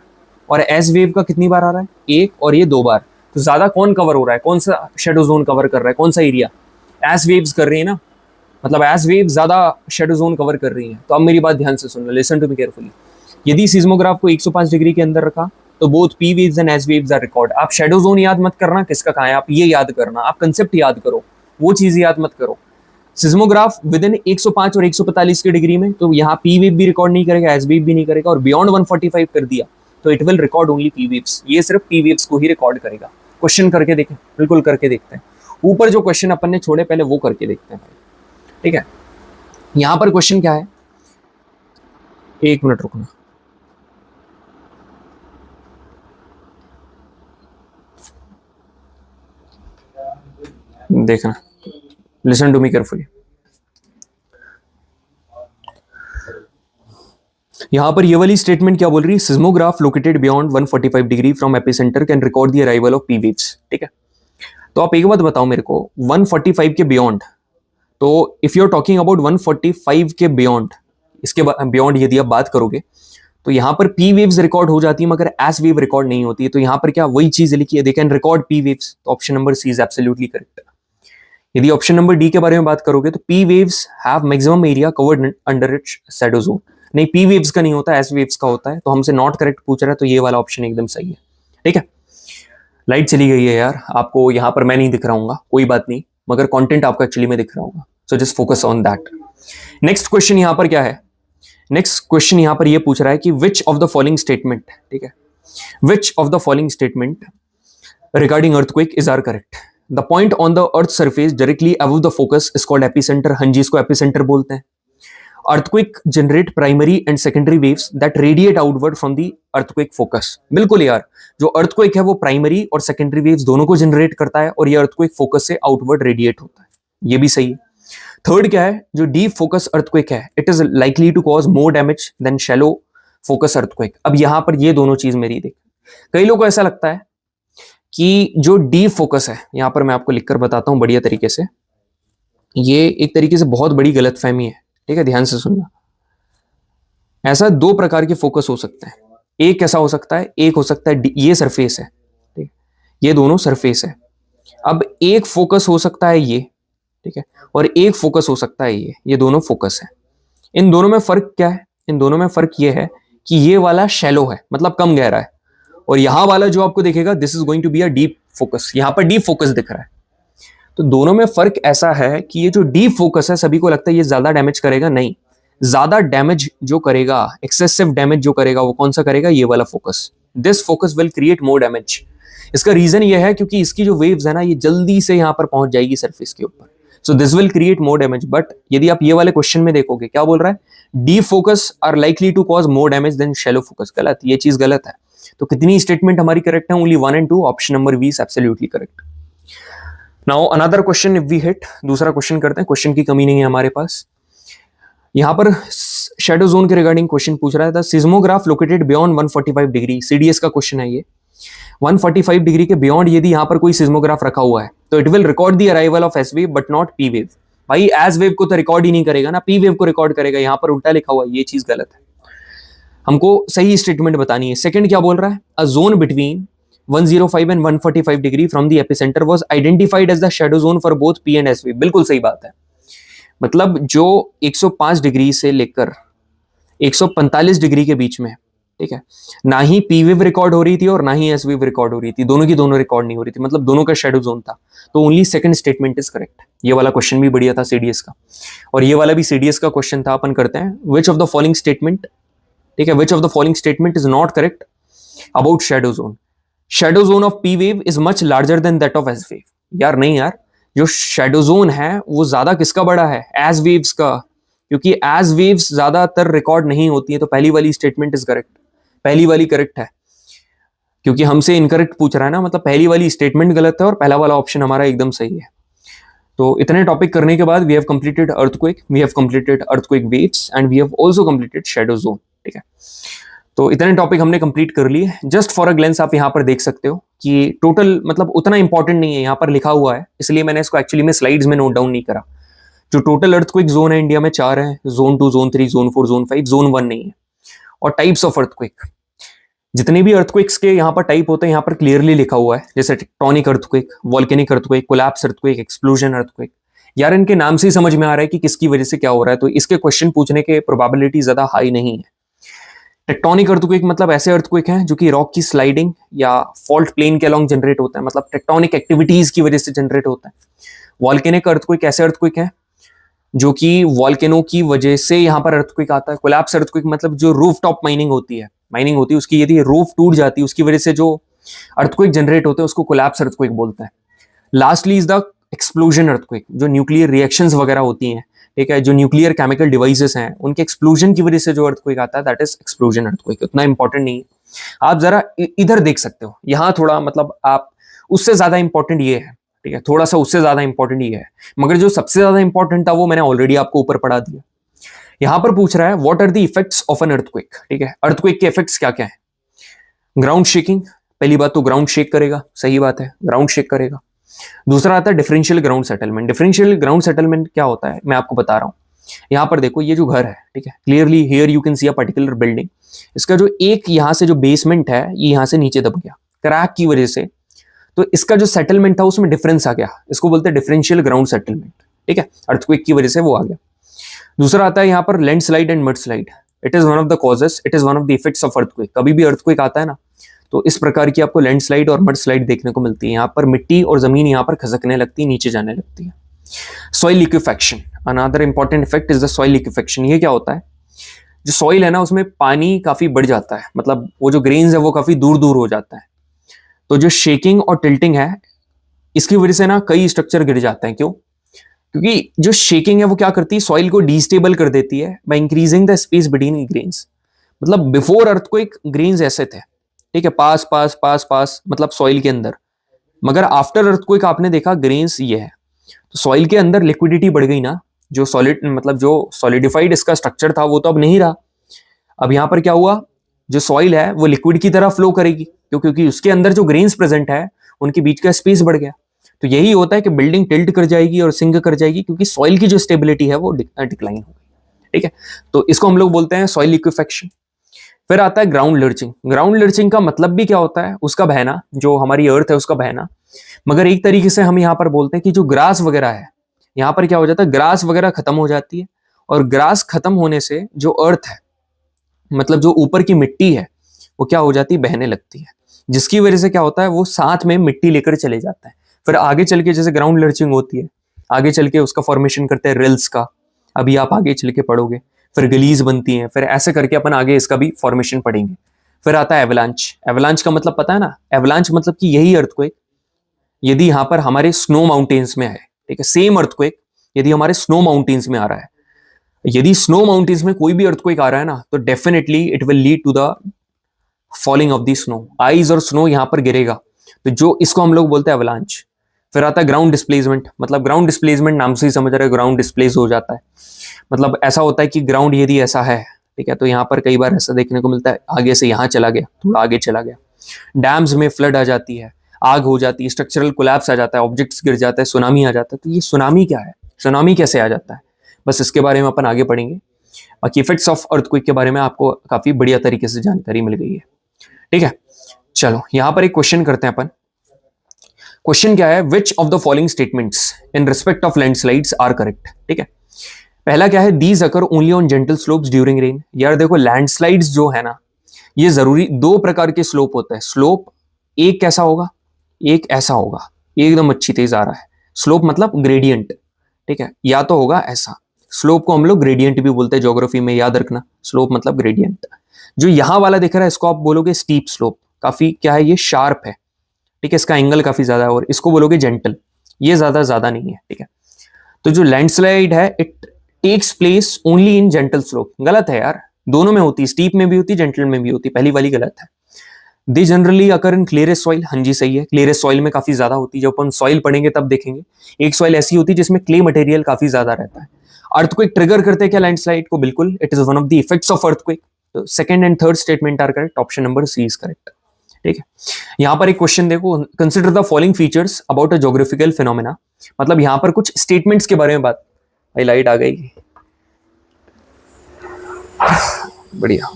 Speaker 1: और एस वेव का कितनी बार आ रहा है? 1 और ये 2 बार। तो ज्यादा कौन कवर हो रहा है? कौन सा शैडो जोन कवर कर रहा है? कौन सा एरिया? एस वेव्स कर रही है ना, मतलब एस वेव ज्यादा शैडो जोन कवर कर रही है। तो अब मेरी बात ध्यान से सुनना, लिसन टू मी केयरफुली। यदि सिज्मोग्राफ को 105 डिग्री के अंदर रखा तो both P waves and S waves are record. आप शैडो जोन याद मत करना किसका कहाँ है, आप ये याद करना, आप कंसेप्ट याद करो, वो चीज याद मत करो। सिज्मोग्राफ विद इन 105 और 145 की डिग्री में, तो यहाँ पी वेव भी रिकॉर्ड नहीं करेगा, एस वेव भी नहीं करेगा, और बियॉन्ड 145 कर दिया तो it will record only P waves. ये सिर्फ पी वेव्स को ही रिकॉर्ड करेगा। क्वेश्चन करके देखें, बिल्कुल करके देखते हैं। ऊपर जो क्वेश्चन अपन ने छोड़े पहले वो करके देखते हैं, ठीक है। यहां पर क्वेश्चन क्या है, एक मिनट रुकना, देखना, लिसन टू मी केयरफुली। यहां पर ये वाली स्टेटमेंट क्या बोल रही है? Seismograph located beyond 145 degree from epicentre can record the arrival of P waves, ठीक है। तो आप एक बात बताओ मेरे को, 145 के बियॉन्ड, तो if you are talking about 145 के बियॉन्ड, इसके बियॉन्ड यदि आप बात करोगे तो यहाँ पर पी वेव्स रिकॉर्ड हो जाती है मगर एस वेव रिकॉर्ड नहीं होती है। तो यहाँ पर क्या वही चीज लिखी है, they can record P waves. तो option number C is absolutely correct. यदि ऑप्शन नंबर डी के बारे में बात करोगे तो P waves have maximum area covered under its shadow zone. नहीं, पी वेव्स का नहीं होता, एस वेव्स का होता है। तो हमसे नॉट करेक्ट पूछ रहा है, तो ये वाला ऑप्शन एकदम सही है, ठीक है। लाइट चली गई है यार, आपको यहाँ पर मैं नहीं दिख रहा हूँ, कोई बात नहीं, मगर कंटेंट आपको एक्चुअली में दिख रहा होगा। So just focus on that. Next question यहाँ पर क्या है? नेक्स्ट क्वेश्चन यहाँ पर ये पूछ रहा है कि which of the following statement, ठीक है, which of the following statement regarding earthquake is are correct? The point on the earth surface directly above the focus is called epicentre. हाँ जी, इसको एपिसेंटर बोलते हैं। Earthquake generate primary and secondary waves that radiate outward from the earthquake focus. बिल्कुल यार, जो earthquake है वो प्राइमरी और सेकेंडरी वेव्स दोनों को जनरेट करता है और ये अर्थक्वेक फोकस से आउटवर्ड रेडिएट होता है, ये भी सही है। थर्ड क्या है? जो डीप फोकस अर्थक्वेक है, it is likely to cause more damage than shallow focus earthquake. अब यहां पर ये दोनों चीज मेरी देख, कई लोगों को ऐसा लगता है कि जो डीप फोकस है, यहां पर मैं आपको लिखकर बताता हूं बढ़िया तरीके से, ये एक तरीके से बहुत बड़ी गलतफहमी है, ठीक है, ध्यान से सुनना। ऐसा 2 प्रकार के फोकस हो सकते हैं, एक कैसा हो सकता है, एक हो सकता है ये सरफेस है, ठीक है, ये दोनों सरफेस है। अब एक फोकस हो सकता है ये, ठीक है, और एक फोकस हो सकता है ये दोनों फोकस है। इन दोनों में फर्क क्या है? इन दोनों में फर्क ये है कि ये वाला शैलो है, मतलब कम गहरा है, और यहां वाला जो आपको दिखेगा this is going to be a deep focus, यहां पर डीप फोकस दिख रहा है। तो दोनों में फर्क ऐसा है कि ये जो डीप फोकस है, सभी को लगता है ये ज्यादा डैमेज करेगा, नहीं, ज्यादा डैमेज जो करेगा, एक्सेसिव डैमेज जो करेगा, वो कौन सा करेगा? ये वाला focus. This focus will create more damage. इसका रीजन ये है क्योंकि इसकी जो वेव्स है ना, ये जल्दी से यहां पर पहुंच जाएगी सरफेस के ऊपर, so this will create more damage. But यदि आप ये वाले क्वेश्चन में देखोगे, क्या बोल रहा है? Deep focus are likely to cause more damage than shallow focus. गलत, ये चीज गलत है। तो कितनी स्टेटमेंट हमारी करेक्ट है? Only 1 and 2, option number B is absolutely correct. Now another question if we hit, दूसरा क्वेश्चन करते हैं, क्वेश्चन की कमी नहीं है हमारे पास। यहां पर शेडो जोन के रिगार्डिंग क्वेश्चन पूछ रहा है, the seismograph located beyond 145 degree, CDS का क्वेश्चन है ये। 145 डिग्री के बियॉन्ड यदि यहां पर कोई सिस्मोग्राफ रखा हुआ है तो it will record the arrival of S wave but not P wave. भाई एस वेव को तो रिकॉर्ड ही नहीं करेगा ना, पी वेव को रिकॉर्ड करेगा, यहां पर उल्टा लिखा हुआ है, ये चीज गलत है। हमको सही स्टेटमेंट बतानी है। सेकंड क्या बोल रहा है? A zone between 105 and 145 degree from the epicentre was identified as the shadow zone for both P and S wave. बिल्कुल सही बात है। मतलब जो 105 डिग्री से लेकर 145 डिग्री के बीच में, ठीक है, ना ही पी वेव रिकॉर्ड हो रही थी और ना ही एस वेव रिकॉर्ड हो रही थी, दोनों की दोनों रिकॉर्ड नहीं हो रही थी, मतलब दोनों का शेडो जोन था। तो only second statement is correct. ये वाला क्वेश्चन भी बढ़िया था सीडीएस का, और ये वाला भी सीडीएस का क्वेश्चन था। अपन करते हैं, विच ऑफ द फॉलोइंग स्टेटमेंट, ठीक है, which of the following statement is not correct about shadow zone? Shadow zone of P wave is much larger than that of S wave. यार नहीं यार, जो शेडो जोन है वो ज्यादा किसका बड़ा है? एज वेव्स का, क्योंकि एज वेव्स ज्यादातर रिकॉर्ड नहीं होती है। तो पहली वाली स्टेटमेंट इज करेक्ट, पहली वाली करेक्ट है, क्योंकि हमसे इनकरेक्ट पूछ रहा है ना, मतलब पहली वाली स्टेटमेंट गलत है और पहला वाला ऑप्शन हमारा एकदम सही है। तो इतने टॉपिक करने के बाद we have completed earthquake, we have completed earthquake waves and we have also completed shadow zone, ठीक है। तो इतने टॉपिक हमने कंप्लीट कर लिए। जस्ट फॉर अ ग्लेंस आप यहाँ पर देख सकते हो कि टोटल मतलब उतना इंपॉर्टेंट नहीं है, यहाँ पर लिखा हुआ है, इसलिए मैंने इसको एक्चुअली में स्लाइड्स में नोट डाउन नहीं करा। जो टोटल अर्थक्वेक जोन है इंडिया में 4 है, zone 2, zone 3, zone 4, zone 5, zone 1 नहीं है। और टाइप्स ऑफ अर्थक्वेक, जितने भी अर्थक्वेक्स के यहाँ पर टाइप होते हैं यहाँ पर क्लियरली लिखा हुआ है, जैसे tectonic earthquake, volcanic earthquake, collapse earthquake, explosion earthquake. यार इनके नाम से ही समझ में आ रहा है कि किसकी वजह से क्या हो रहा है, तो इसके क्वेश्चन पूछने के प्रोबेबिलिटी ज्यादा हाई नहीं है। टेक्टोनिक अर्थक्वेक मतलब ऐसे अर्थक्वेक हैं जो कि रॉक की स्लाइडिंग या फॉल्ट प्लेन के अलॉन्ग जनरेट होता है, मतलब टेक्टोनिक एक्टिविटीज की वजह से जनरेट होता है। वॉल्केनिक अर्थक्वेक ऐसे अर्थक्वेक हैं जो कि वॉल्केनो की वजह से यहाँ पर अर्थक्वेक आता है। कोलैप्स अर्थक्वेक मतलब जो रूफ टॉप माइनिंग होती है, उसकी यदि रूफ टूट जाती है उसकी वजह से जो अर्थक्वेक जनरेट होते हैं उसको कोलैप्स अर्थक्वेक बोलते हैं। Lastly is the explosion earthquake, जो न्यूक्लियर रिएक्शंस वगैरह होती हैं, ठीक है, जो न्यूक्लियर केमिकल डिवाइसेस हैं उनके एक्सप्लोजन की वजह से जो अर्थक्वेक आता है दैट इज एक्सप्लोजन अर्थक्वेक। उतना इंपॉर्टेंट नहीं है, आप जरा इधर देख सकते हो, यहाँ थोड़ा मतलब आप उससे ज्यादा इंपॉर्टेंट ये है, ठीक है, थोड़ा सा उससे ज्यादा इंपॉर्टेंट ये है, मगर जो सबसे ज्यादा इंपॉर्टेंट था वो मैंने ऑलरेडी आपको ऊपर पढ़ा दिया। यहां पर पूछ रहा है what are the effects of an earthquake, ठीक है, अर्थक्वेक के इफेक्ट्स क्या क्या है? ग्राउंड शेकिंग, पहली बात तो ग्राउंड शेक करेगा, सही बात है, ग्राउंड शेक करेगा। दूसरा आता है differential ground settlement. Differential ground settlement क्या होता है मैं आपको बता रहा हूं। यहां पर देखो, ये जो घर है, ठीक है, clearly here you can see a particular building, इसका जो एक यहां से जो बेसमेंट है ये यहां से नीचे दब गया क्रैक की वजह से, तो इसका जो सेटलमेंट था उसमें डिफरेंस आ गया, इसको बोलते हैं डिफरेंशियल ग्राउंड सेटलमेंट, ठीक है, अर्थक्वेक की वजह से वो आ गया। दूसरा आता है यहाँ पर landslide and mudslide. It is one of the causes, it is one of the effects of earthquake. कभी भी अर्थक्वेक आता है ना तो इस प्रकार की आपको लैंडस्लाइड और मडस्लाइड देखने को मिलती है। यहाँ पर मिट्टी और जमीन यहाँ पर खसकने लगती है, नीचे जाने लगती है। Soil liquefaction, another important effect is the soil liquefaction. ये क्या होता है? जो सॉइल है ना उसमें पानी काफी बढ़ जाता है, मतलब वो जो ग्रेन्स है वो काफी दूर दूर हो जाता है। तो जो शेकिंग और टिल्टिंग है इसकी वजह से ना कई स्ट्रक्चर गिर जाते हैं। क्यों? क्योंकि जो शेकिंग है वो क्या करती है, सॉइल को डिस्टेबल कर देती है by increasing the space between grains. मतलब बिफोर अर्थक्वेक ग्रेन्स ऐसे थे, ठीक है, पास पास पास पास, मतलब सॉइल के अंदर, मगर आफ्टर अर्थक्वेक आपने देखा ग्रेन्स ये है, तो सॉइल के अंदर लिक्विडिटी बढ़ गई ना, जो सॉलिड मतलब जो सॉलिडिफाइड इसका स्ट्रक्चर था वो तो अब नहीं रहा। अब यहां पर क्या हुआ, जो सॉइल है वो लिक्विड की तरह फ्लो करेगी, क्योंकि उसके अंदर जो ग्रेन्स प्रेजेंट है उनके बीच का स्पेस बढ़ गया। तो यही होता है कि बिल्डिंग टिल्ट कर जाएगी और सिंक कर जाएगी, क्योंकि सॉइल की जो स्टेबिलिटी है वो डिक्लाइन हो गई, ठीक है। तो इसको हम लोग बोलते हैं सॉइल लिक्विफेक्शन। फिर आता है ग्राउंड लर्चिंग। ग्राउंड लर्चिंग का मतलब भी क्या होता है, उसका बहना, जो हमारी अर्थ है उसका बहना। मगर एक तरीके से हम यहाँ पर बोलते हैं कि जो ग्रास वगैरह है, यहाँ पर क्या हो जाता है, ग्रास वगैरह खत्म हो जाती है, और ग्रास खत्म होने से जो अर्थ है, मतलब जो ऊपर की मिट्टी है, वो क्या हो जाती है, बहने लगती है, जिसकी वजह से क्या होता है, वो साथ में मिट्टी लेकर चले जाता है। फिर आगे चल के जैसे ग्राउंड लर्चिंग होती है, आगे चल के उसका फॉर्मेशन करते हैं रिल्स का, अभी आप आगे चल के पढ़ोगे। फिर गलीज बनती हैं, फिर ऐसे करके अपन आगे इसका भी फॉर्मेशन पढ़ेंगे। फिर आता है एवलांच। एवलांच का मतलब पता है ना, एवलांच मतलब कि यही अर्थक्वेक यदि यहाँ पर हमारे स्नो माउंटेन्स में है, ठीक है, सेम अर्थक्वेक यदि हमारे स्नो माउंटेन्स में आ रहा है, यदि स्नो माउंटेन्स में कोई भी अर्थक्वेक आ रहा है ना, तो definitely it will lead to the falling of the snow. Ice और स्नो यहाँ पर गिरेगा, तो जो इसको हम लोग बोलते हैं एवलांच। फिर आता है ग्राउंड डिस्प्लेसमेंट। मतलब ग्राउंड डिस्प्लेसमेंट नाम से ही समझ रहे हो, ग्राउंड डिस्प्लेस हो जाता है। मतलब ऐसा होता है कि ग्राउंड यदि ऐसा है, ठीक है, तो यहाँ पर कई बार ऐसा देखने को मिलता है, आगे से यहाँ चला गया, थोड़ा आगे चला गया। डैम्स में फ्लड आ जाती है, आग हो जाती है, स्ट्रक्चरल कोलैप्स आ जाता है, ऑब्जेक्ट्स गिर जाता है, सुनामी आ जाता है। तो ये सुनामी क्या है, सुनामी कैसे आ जाता है, बस इसके बारे में अपन आगे पढ़ेंगे। बाकी इफेक्ट्स ऑफ अर्थक्वेक के बारे में आपको काफी बढ़िया तरीके से जानकारी मिल गई है, ठीक है। चलो यहाँ पर एक क्वेश्चन करते हैं अपन। क्वेश्चन क्या है, which of the following statements in respect of landslides are correct, ठीक है। पहला क्या है, these occur only on gentle slopes during rain. यार देखो, लैंडस्लाइड्स जो है ना, ये जरूरी दो प्रकार के स्लोप होता है। स्लोप एक कैसा होगा, एक ऐसा होगा, एकदम अच्छी तेज आ रहा है। स्लोप मतलब ग्रेडियंट, ठीक है, या तो होगा ऐसा। स्लोप को हम लोग ग्रेडियंट भी बोलते हैं, ज्योग्राफी में याद रखना, स्लोप मतलब ग्रेडियंट। जो यहां वाला दिख रहा है, इसको आप बोलोगे स्टीप स्लोप, काफी क्या है, ये शार्प है, ठीक है, इसका एंगल काफी ज्यादा है, और इसको बोलोगे जेंटल, ये ज्यादा नहीं है, ठीक है। तो जो लैंडस्लाइड है, it takes place only in gentle slope. गलत है यार, दोनों में होती है, स्टीप में भी होती है, जेंटल में भी होती है, पहली वाली गलत है। They generally occur in clearest soil. हाँ जी सही है, क्लियरेस्ट सॉइल में काफी ज्यादा होती है, जब अपन सॉइल पढ़ेंगे तब देखेंगे। एक सॉइल ऐसी होती है जिसमें क्ले मटेरियल काफी ज्यादा रहता है। अर्थक्वेक ट्रिगर करते हैं क्या लैंडस्लाइड को, बिल्कुल, it is one of the effects of earthquake. तो second and third statement are correct, option number C is correct, ठीक है। यहां पर एक क्वेश्चन देखो, consider the following features about a geographical phenomena. मतलब यहां पर कुछ स्टेटमेंट्स के बारे में बात। भाई लाइट आ गई, बढ़िया,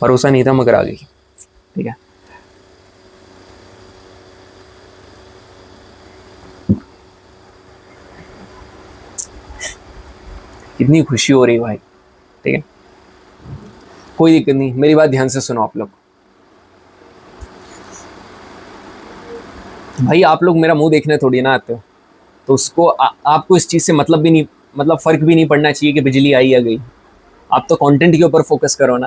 Speaker 1: भरोसा नहीं था मगर आ गई, ठीक है। कितनी खुशी हो रही है भाई, ठीक है, कोई दिक्कत नहीं, मेरी बात ध्यान से सुनो आप लोग। भाई आप लोग मेरा मुंह देखने थोड़ी ना आते हो, तो उसको आपको इस चीज से मतलब भी नहीं, मतलब फर्क भी नहीं पड़ना चाहिए कि बिजली आई या गई। आप तो कंटेंट के ऊपर फोकस करो ना।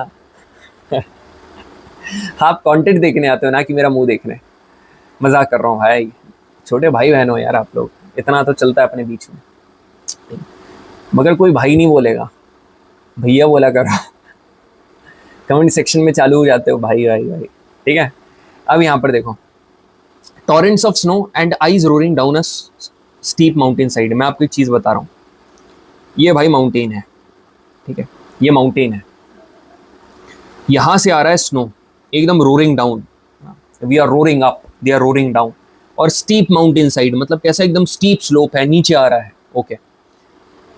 Speaker 1: आप कंटेंट देखने आते हो ना कि मेरा मुंह देखने। मजाक कर रहा हूँ भाई, छोटे भाई बहन हो यार आप लोग, इतना तो चलता है अपने बीच में। मगर कोई भाई नहीं बोलेगा, भैया बोला करो। कमेंट सेक्शन में चालू हो जाते हो भाई भाई भाई, ठीक है। अब यहाँ पर देखो, torrents of snow and eyes roaring down a steep mountain side. मैं आपको एक चीज बता रहा हूँ, ये भाई माउंटेन है, ठीक है, ये माउंटेन है, यहां से आ रहा है स्नो एकदम roaring down, we are roaring up, they are roaring down. और स्टीप माउंटेन साइड मतलब कैसा, एकदम स्टीप स्लोप है, नीचे आ रहा है, okay.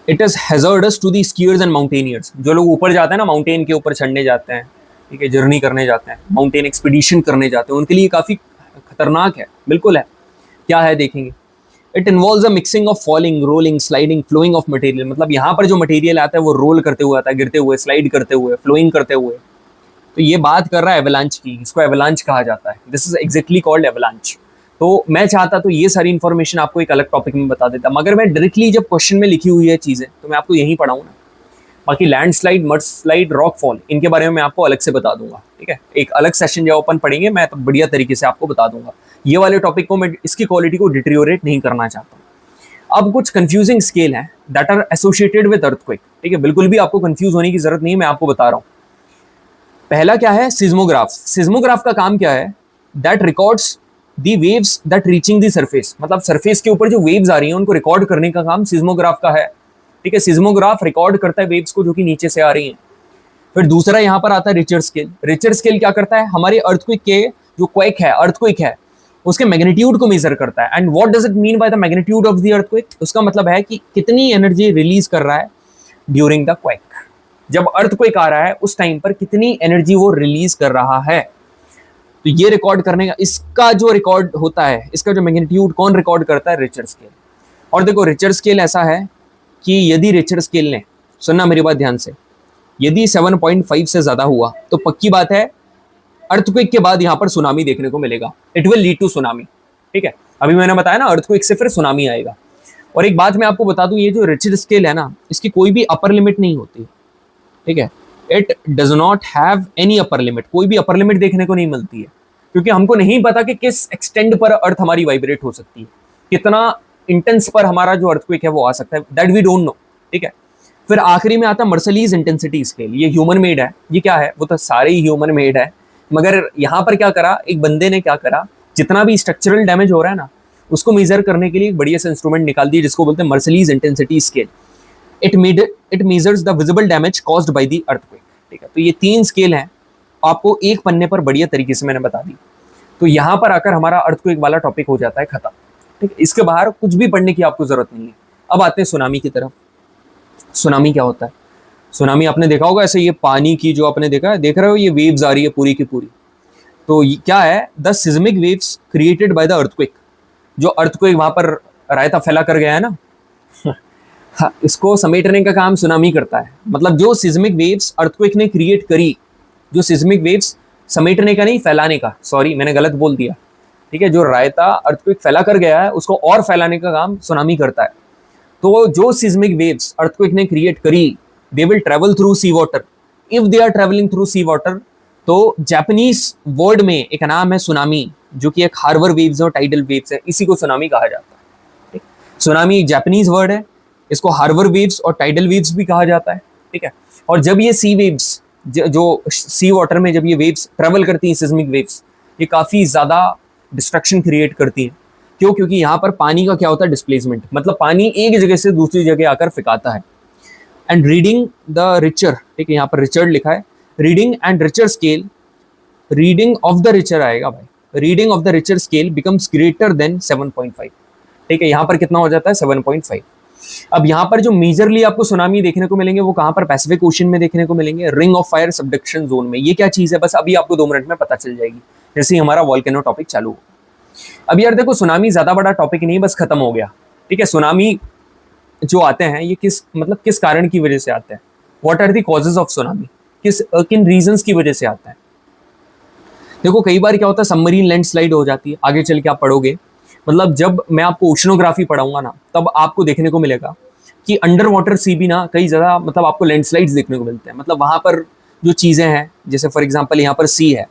Speaker 1: It is hazardous to the skiers and mountaineers. जो लोग ऊपर जाते हैं ना, माउंटेन के ऊपर चढ़ने जाते हैं, ठीक है, जर्नी करने जाते हैं, माउंटेन एक्सपीडिशन करने जाते हैं, उनके लिए काफी खतरनाक है, बिल्कुल है। क्या है देखेंगे, it involves a mixing of falling, rolling, sliding, flowing of material. मतलब यहाँ पर जो मटेरियल आता है वो रोल करते हुए आता है, गिरते हुए, स्लाइड करते हुए, फ्लोइंग करते हुए। तो ये बात कर रहा है एवलांच की, इसको एवलांच कहा जाता है, this is exactly called avalanche. तो मैं चाहता तो ये सारी इन्फॉर्मेशन आपको एक अलग टॉपिक में बता देता, मगर मैं डायरेक्टली जब क्वेश्चन में लिखी हुई है चीजें तो मैं आपको यहीं पढ़ाऊँ ना। बाकी लैंडस्लाइड, मडस्लाइड, रॉक फॉल, इनके बारे में मैं आपको अलग से बता दूंगा, ठीक है। एक अलग सेशन जब अपन पढ़ेंगे मैं तो बढ़िया तरीके से आपको बता दूंगा। ये वाले टॉपिक को मैं इसकी क्वालिटी को डिटेरियोरेट नहीं करना चाहता हूँ। अब कुछ कंफ्यूजिंग स्केल हैं that are associated with earthquake, ठीक है, बिल्कुल भी आपको कंफ्यूज होने की जरूरत नहीं है, मैं आपको बता रहा हूँ। पहला क्या है, सिज्मोग्राफ। सिज्मोग्राफ का काम क्या है, that records the waves that reaching the surface. मतलब सरफेस के ऊपर जो वेव्स आ रही हैं उनको रिकॉर्ड करने का काम सिज्मोग्राफ का है, ठीक है। सिज्मोग्राफ रिकॉर्ड करता है वेव्स को जो कि नीचे से आ रही हैं। फिर दूसरा यहाँ पर आता है रिचर स्केल। रिचर स्केल क्या करता है, हमारे अर्थक्वेक के जो क्वेक है, अर्थक्वेक है, उसके मैग्नीट्यूड को मेजर करता है। And what does it mean by the magnitude of the earthquake, उसका मतलब है कि कितनी एनर्जी रिलीज कर रहा है ड्यूरिंग द क्वेक, जब अर्थक्वेक आ रहा है उस टाइम पर कितनी एनर्जी वो रिलीज कर रहा है। तो ये रिकॉर्ड करने का, इसका जो रिकॉर्ड होता है, इसका जो मैग्नीट्यूड कौन रिकॉर्ड करता है? Richard scale. और देखो रिचर्ड स्केल ऐसा है कि यदि रिचर्ड स्केल ने, सुनना मेरी बात ध्यान से, यदि 7.5 से ज्यादा हुआ तो पक्की बात है अर्थक्वेक के बाद यहां पर सुनामी देखने को मिलेगा। It will lead to tsunami. ठीक है, अभी मैंने बताया ना अर्थक्वेक से फिर सुनामी आएगा। और एक बात मैं आपको बता दूं, ये जो रिचर्ड स्केल है ना, इसकी कोई भी अपर लिमिट नहीं होती। ठीक है, it does not have any upper limit, कोई भी अपर लिमिट देखने को नहीं मिलती है, क्योंकि हमको नहीं पता कि किस एक्सटेंड पर अर्थ हमारी वाइब्रेट हो सकती है, कितना इंटेंस पर हमारा जो अर्थक्वेक है वो आ सकता है, दैट वी डोंट नो। ठीक है, फिर आखिरी में आता है मर्सलीज इंटेंसिटी स्केल। ये ह्यूमन मेड है। ये क्या है? वो तो सारे ही ह्यूमन मेड है, मगर यहाँ पर क्या करा, एक बंदे ने क्या करा, जितना भी स्ट्रक्चरल डैमेज हो रहा है ना उसको मेजर करने के लिए एक बढ़िया सा इंस्ट्रूमेंट निकाल दिया जिसको बोलते हैं Mercalli intensity scale. It measures the visible damage caused by the earthquake. ठीक है, तो ये 3 स्केल हैं, आपको एक पन्ने पर बढ़िया तरीके से मैंने बता दी। तो यहाँ पर आकर हमारा अर्थक्वेक वाला टॉपिक हो जाता है खत्म। ठीक है, इसके बाहर कुछ भी पढ़ने की आपको जरूरत नहीं है। अब आते हैं सुनामी की तरफ। सुनामी क्या होता है? सुनामी आपने देखा होगा, ऐसे ये पानी की जो आपने देखा है, देख रहे हो ये वेव्स आ रही है पूरी की पूरी, तो क्या है? The seismic waves created by the earthquake. जो अर्थक्वेक वहां पर रायता फैला कर गया है ना हाँ, इसको समेटने का काम सुनामी करता है। मतलब जो सिज्मिक वेव्स अर्थक्वेक ने क्रिएट करी, जो सिज्मिक वेव्स समेटने का नहीं फैलाने का, सॉरी मैंने गलत बोल दिया। ठीक है, जो रायता अर्थक्वेक फैला कर गया है उसको और फैलाने का काम सुनामी करता है। तो जो सिज्मिक वेव्स अर्थक्वेक ने क्रिएट करी, they will travel through sea water. If they are travelling through sea water, तो जापानीज वर्ड में एक नाम है सुनामी, जो कि एक हार्बर वेव्स और टाइडल वेव्स है, इसी को सुनामी कहा जाता है। सुनामी एक जापानीज वर्ड है, इसको हार्बर वेव्स और टाइडल वेव्स भी कहा जाता है। ठीक है, और जब ये सी वेव्स, जो सी वाटर में जब ये वेव्स ट्रेवल करती हैं, सिज्मिक वेव्स, ये काफी ज्यादा डिस्ट्रक्शन क्रिएट करती हैं। क्यों? क्योंकि यहाँ पर पानी का क्या होता है? डिस्प्लेसमेंट, मतलब पानी एक जगह से दूसरी जगह आकर फिकाता है। एंड रीडिंग द रिचर, ठीक है, यहाँ पर रिचर्ड लिखा है, reading and Richter scale, reading of the Richter आएगा भाई, reading of the Richter scale becomes greater than 7.5। ठीक है, यहाँ पर कितना हो जाता है? 7.5। अब यहाँ पर जो मेजरली आपको सुनामी देखने को मिलेंगे वो कहाँ पर? पैसिफिक ओशन में देखने को मिलेंगे, ring of fire subduction zone में। ये क्या चीज है? बस अभी आपको 2 मिनट में पता चल जाएगी, जैसे ही हमारा वॉल्केनो टॉपिक चालू हो। अब यार देखो, सुनामी ज्यादा बड़ा टॉपिक नहीं, बस खत्म हो गया। ठीक है, सुनामी जो आते हैं ये किस कारण की वजह से आते हैं? What are the causes of tsunami? किन रीजंस की वजह से आता है? देखो कई बार क्या होता है, सबमरीन लैंडस्लाइड हो जाती है। आगे चल के आप पढ़ोगे, मतलब जब मैं आपको ओशनोग्राफी पढ़ाऊंगा ना, तब आपको देखने को मिलेगा कि अंडर वाटर सी भी ना कई ज्यादा, मतलब आपको लैंडस्लाइड्स देखने को मिलते हैं। मतलब वहां पर जो चीजें हैं, जैसे फॉर एग्जांपल यहाँ पर सी है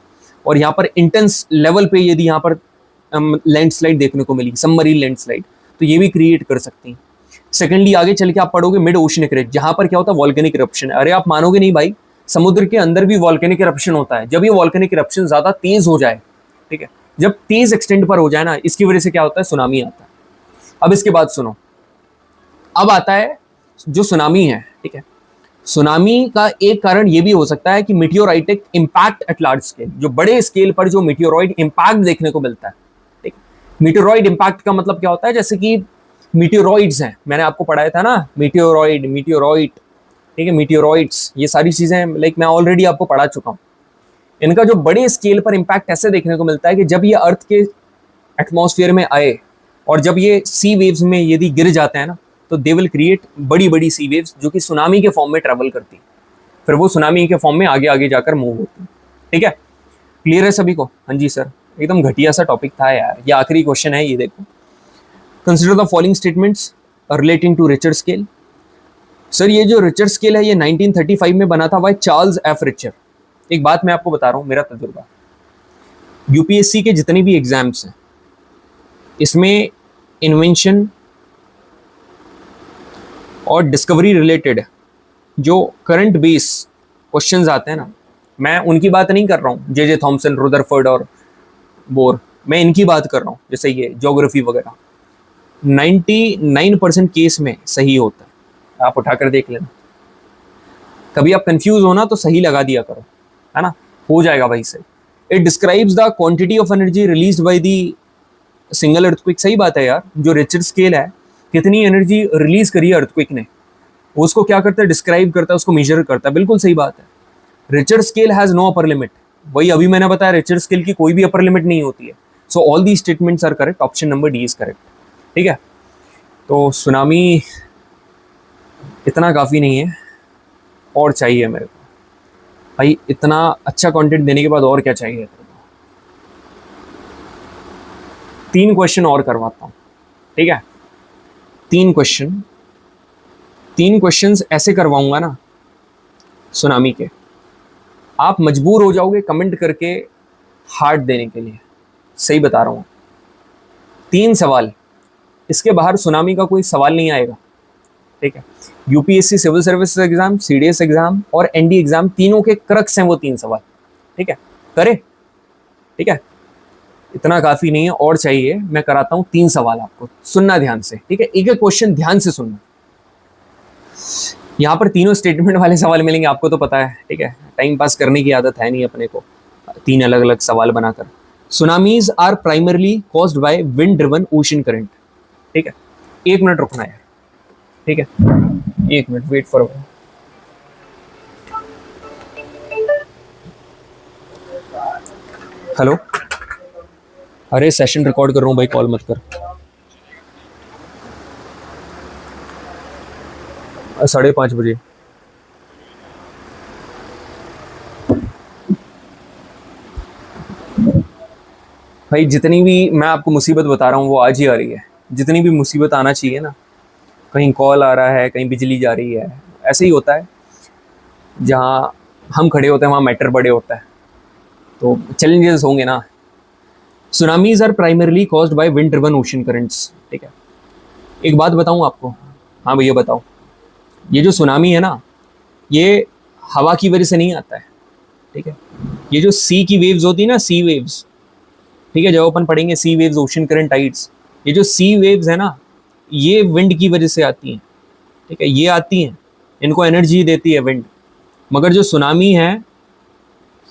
Speaker 1: और यहाँ पर इंटेंस लेवल पे यदि यहाँ पर लैंडस्लाइड देखने को मिली, सबमरीन लैंडस्लाइड, तो ये भी क्रिएट कर सकती हैं। सेकेंडली आगे चल के आप पढ़ोगे मिड ओशनिक रिज, जहां पर क्या होता है? Volcanic eruption. अरे आप मानोगे नहीं भाई, समुद्र के अंदर भी वॉल्केनिक इरप्शन होता है। जब ये वॉल्केनिक इरप्शन ज्यादा तेज हो जाए, ठीक है, जब तेज एक्सटेंड पर हो जाए ना, इसकी वजह से क्या होता है? सुनामी आता है। अब इसके बाद सुनो, अब आता है जो सुनामी है। ठीक है, सुनामी का एक कारण ये भी हो सकता है कि मीटियोराइटिक इंपैक्ट एट लार्ज स्केल, जो बड़े स्केल पर जो मीटियोरॉइड इंपैक्ट देखने को मिलता है। ठीक, मीटियोरॉइड इंपैक्ट का मतलब क्या होता है? जैसे कि मीटियोरॉइड्स हैं, मैंने आपको पढ़ाया था ना, मीटियोरॉइड, ठीक है, मीटियोरॉइड्स, ये सारी चीजें लाइक मैं ऑलरेडी आपको पढ़ा चुका हूँ। इनका जो बड़े स्केल पर इंपैक्ट ऐसे देखने को मिलता है कि जब ये अर्थ के एटमॉस्फेयर में आए और जब ये सी वेव्स में यदि गिर जाते हैं ना, तो दे विल क्रिएट बड़ी बड़ी सी वेव्स जो कि सुनामी के फॉर्म में ट्रेवल करती है। फिर वो सुनामी के फॉर्म में आगे आगे जाकर मूव होती है। ठीक है, क्लियर है सभी को? हाँ जी सर, एकदम घटिया सा टॉपिक था यार। ये आखिरी क्वेश्चन है, ये देखो, consider the following statements relating to Richter scale. Sir ये जो रिचर स्केल है ये 1935 में बना था बाय चार्ल्स एफ रिचर। एक बात मैं आपको बता रहा हूँ, मेरा तजुर्बा, यूपीएससी के जितने भी एग्जाम्स हैं इसमें इन्वेंशन और डिस्कवरी रिलेटेड जो करंट बेस क्वेश्चंस आते हैं ना, मैं उनकी बात नहीं कर रहा हूँ, जे थॉमसन, रुदरफोर्ड और बोर, मैं इनकी बात कर रहा हूँ। जैसे ये ज्योग्राफी वगैरह 99% केस में सही होता है, आप उठाकर देख लेना। कभी आप कंफ्यूज हो ना तो सही लगा दिया करो, है ना, हो जाएगा भाई सही। It describes the quantity of energy released by the single earthquake. सही बात है यार, जो रिचर स्केल है, कितनी एनर्जी रिलीज करी है अर्थक्वेक ने, वो उसको क्या करता है, डिस्क्राइब करता है, उसको मेजर करता है। बिल्कुल सही बात है। Richter scale has no upper limit, वही अभी मैंने बताया, रिचर स्केल की कोई भी अपर लिमिट नहीं होती है। So all the statements are correct, option number D is correct. ठीक है, तो सुनामी इतना काफ़ी नहीं है, और चाहिए मेरे को भाई। इतना अच्छा कंटेंट देने के बाद और क्या चाहिए तेरे को? 3 क्वेश्चन और करवाता हूँ, ठीक है? 3 क्वेश्चंस ऐसे करवाऊंगा ना सुनामी के, आप मजबूर हो जाओगे कमेंट करके हार्ट देने के लिए। सही बता रहा हूँ। 3 सवाल, इसके बाहर सुनामी का कोई सवाल नहीं आएगा। ठीक है, UPSC civil service exam, CDS exam और एनडी एग्जाम, तीनों के क्रक्स हैं वो 3 सवाल। ठीक है, करे? ठीक है, इतना काफी नहीं है, और चाहिए। मैं कराता हूं 3 सवाल, आपको सुनना ध्यान से। ठीक है, एक एक क्वेश्चन ध्यान से सुनना। यहाँ पर तीनों स्टेटमेंट वाले सवाल मिलेंगे, आपको तो पता है। ठीक है, टाइम पास करने की आदत है नहीं अपने को 3 अलग अलग सवाल बनाकर। Tsunamis are primarily caused by wind driven ocean current. ठीक है, 1 मिनट रुकना यार। ठीक है, 1 मिनट वेट फॉर। हेलो, अरे सेशन रिकॉर्ड कर रहा हूँ भाई, कॉल मत कर। 5:30 बजे। भाई जितनी भी मैं आपको मुसीबत बता रहा हूँ वो आज ही आ रही है। जितनी भी मुसीबत आना चाहिए ना, कहीं कॉल आ रहा है, कहीं बिजली जा रही है, ऐसे ही होता है। जहाँ हम खड़े होते हैं वहाँ मैटर बड़े होता है, तो चैलेंजेस होंगे ना। Tsunamis are primarily caused by wind driven ocean currents. ठीक है, एक बात बताऊँ आपको। हाँ भैया बताओ, ये जो सुनामी है ना, ये हवा की वजह से नहीं आता है। ठीक है, ये जो सी की वेव्स होती है ना, सी वेव्स, ठीक है, जब अपन पढ़ेंगे सी वेव्स, ओशन करंट, टाइड्स, ये जो सी वेव्स है ना, ये विंड की वजह से आती हैं। ठीक है, ये आती हैं, इनको एनर्जी देती है विंड। मगर जो सुनामी है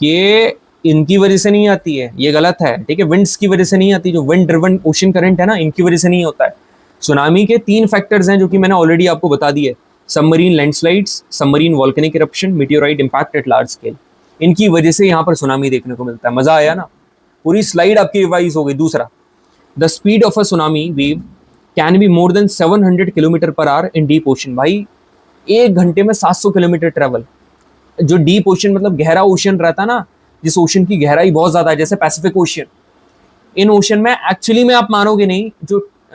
Speaker 1: ये इनकी वजह से नहीं आती है, ये गलत है। ठीक है, विंड्स की वजह से नहीं आती। जो विंड ड्रिवन ओशन करंट है ना, इनकी वजह से नहीं होता है। सुनामी के 3 फैक्टर्स हैं जो कि मैंने ऑलरेडी आपको बता दिए। Submarine landslides, submarine volcanic eruption, meteorite impact at large scale. इनकी वजह से यहाँ पर सुनामी देखने को मिलता है। मजा आया ना? पूरी स्लाइड आपकी रिवाइज हो गई। दूसरा, the speed of a tsunami wave can be more than 700 kilometre per hour in deep ocean. भाई 1 घंटे में 700 किलोमीटर ट्रेवल। जो डीप ओशन मतलब गहरा ओशन रहता ना, जिस ओशन की गहराई बहुत ज्यादा है, जैसे पैसिफिक ओशन, इन ओशन में एक्चुअली में आप मानोगे नहीं,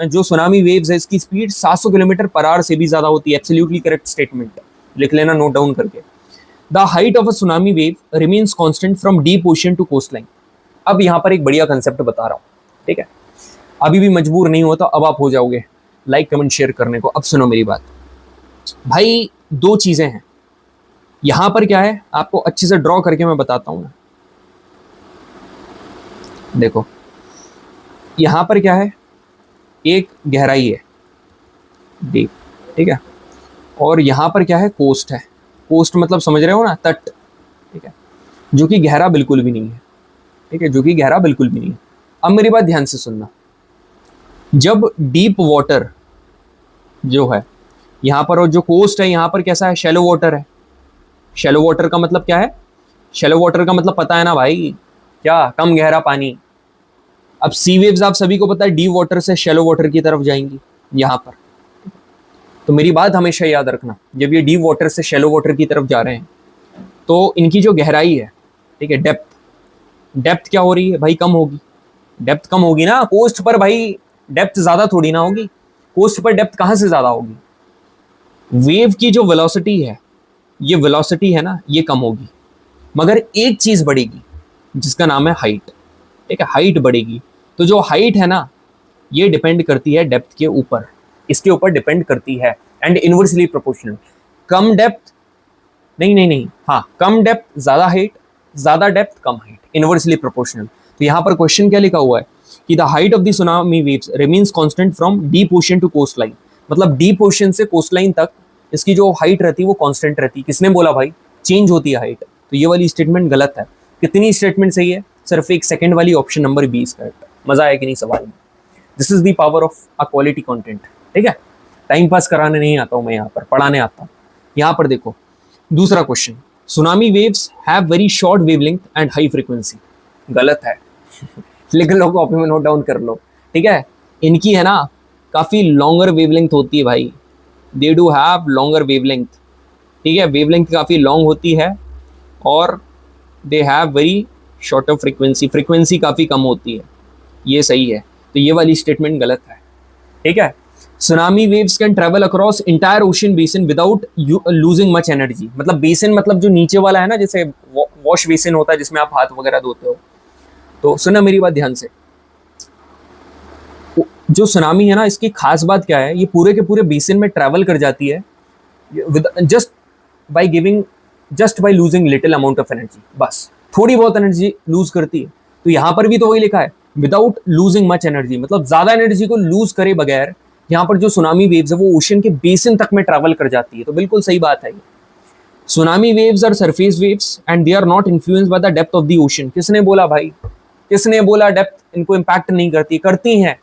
Speaker 1: जो सुनामी वेव्स है इसकी स्पीड 700 किलोमीटर पर आवर से भी ज्यादा होती है। एब्सोल्युटली करेक्ट स्टेटमेंट, लिख लेना नोट डाउन करके। The height of a tsunami wave remains constant from deep ocean to coast line. अब यहाँ पर एक बढ़िया कंसेप्ट बता रहा हूँ। ठीक है, अभी भी मजबूर नहीं होता, अब आप हो जाओगे लाइक कमेंट शेयर करने को। अब सुनो मेरी बात भाई, 2 चीजें हैं यहां पर। क्या है आपको अच्छे से ड्रॉ करके मैं बताता हूं ना। देखो यहां पर क्या है, एक गहराई है डीप, ठीक है, और यहां पर क्या है, कोस्ट है। कोस्ट मतलब समझ रहे हो ना, तट। ठीक है, जो कि गहरा बिल्कुल भी नहीं है। ठीक है, जो कि गहरा बिल्कुल भी नहीं है। अब मेरी बात ध्यान से सुनना। जब डीप वाटर जो है यहाँ पर, और जो कोस्ट है यहाँ पर कैसा है, शैलो वाटर है। शैलो वाटर का मतलब क्या है? शैलो वाटर का मतलब पता है ना भाई, क्या? कम गहरा पानी। अब सी वेव्स आप सभी को पता है डीप वाटर से शैलो वाटर की तरफ जाएंगी यहाँ पर। तो मेरी बात हमेशा याद रखना, जब ये डीप वाटर से शैलो वाटर की तरफ जा रहे हैं तो इनकी जो गहराई है, ठीक है, डेप्थ क्या हो रही है भाई, कम होगी। डेप्थ कम होगी ना। कोस्ट पर भाई डेप्थ ज्यादा थोड़ी ना होगी। कोस्ट पर डेप्थ कहां से ज्यादा होगी? वेव की जो वेलोसिटी है, ये वेलोसिटी है ना, ये कम होगी। मगर एक चीज बढ़ेगी जिसका नाम है हाइट। ठीक है, हाइट बढ़ेगी। तो जो हाइट है ना, ये डिपेंड करती है डेप्थ के ऊपर, इसके ऊपर डिपेंड करती है, एंड इनवर्सली प्रोपोर्शनल। कम डेप्थ नहीं, हाँ, कम डेप्थ ज्यादा हाइट, ज्यादा डेप्थ कम हाइट, इनवर्सली प्रोपोर्शनल। तो यहाँ पर क्वेश्चन क्या लिखा हुआ है कि the height of the tsunami waves remains constant from deep ocean to coast line. मतलब डीप ओशन से कोस्ट लाइन तक इसकी जो हाइट रहती है वो कांस्टेंट रहती है। किसने बोला भाई? चेंज होती है हाइट। तो ये वाली स्टेटमेंट गलत है। कितनी स्टेटमेंट सही है? सिर्फ एक सेकंड वाली, ऑप्शन नंबर 20 करेक्ट। मजा आया कि नहीं सवाल में? This is the power of a quality content. ठीक है, टाइम पास कराने नहीं आता हूं मैं, यहाँ पर पढ़ाने आता हूँ। यहाँ पर देखो दूसरा question, tsunami waves have very short wavelength and high frequency. गलत है। लिख लो, कॉपी में नोट डाउन कर लो, ठीक है। इनकी है ना काफ़ी लॉन्गर वेवलेंथ होती है भाई, they do have longer wavelength, ठीक है। वेवलेंथ काफ़ी लॉन्ग होती है और they have very shorter frequency, frequency काफ़ी कम होती है, ये सही है। तो ये वाली स्टेटमेंट गलत है, ठीक है। Tsunami waves can travel across entire ocean basin without losing much energy. मतलब बेसिन मतलब जो नीचे वाला है ना, जैसे वॉश बेसिन होता है जिसमें आप हाथ वगैरह धोते हो। तो सुना मेरी बात ध्यान से, जो सुनामी है ना, इसकी खास बात क्या है, ये पूरे के पूरे बेसिन में ट्रैवल कर जाती है just by losing little amount of energy, बस थोड़ी बहुत एनर्जी लूज करती है। तो यहाँ पर भी तो वही लिखा है, विदाउट लूजिंग मच एनर्जी, मतलब ज्यादा एनर्जी को लूज करे बगैर यहाँ पर जो सुनामी वेव्स है वो ओशन के बेसिन तक में ट्रैवल कर जाती है। तो बिल्कुल सही बात है ये। Tsunami waves are surface waves and they are not influenced by the depth of the ocean. किसने बोला भाई, किसने बोला डेप्थ इनको इम्पैक्ट नहीं करती? करती हैं।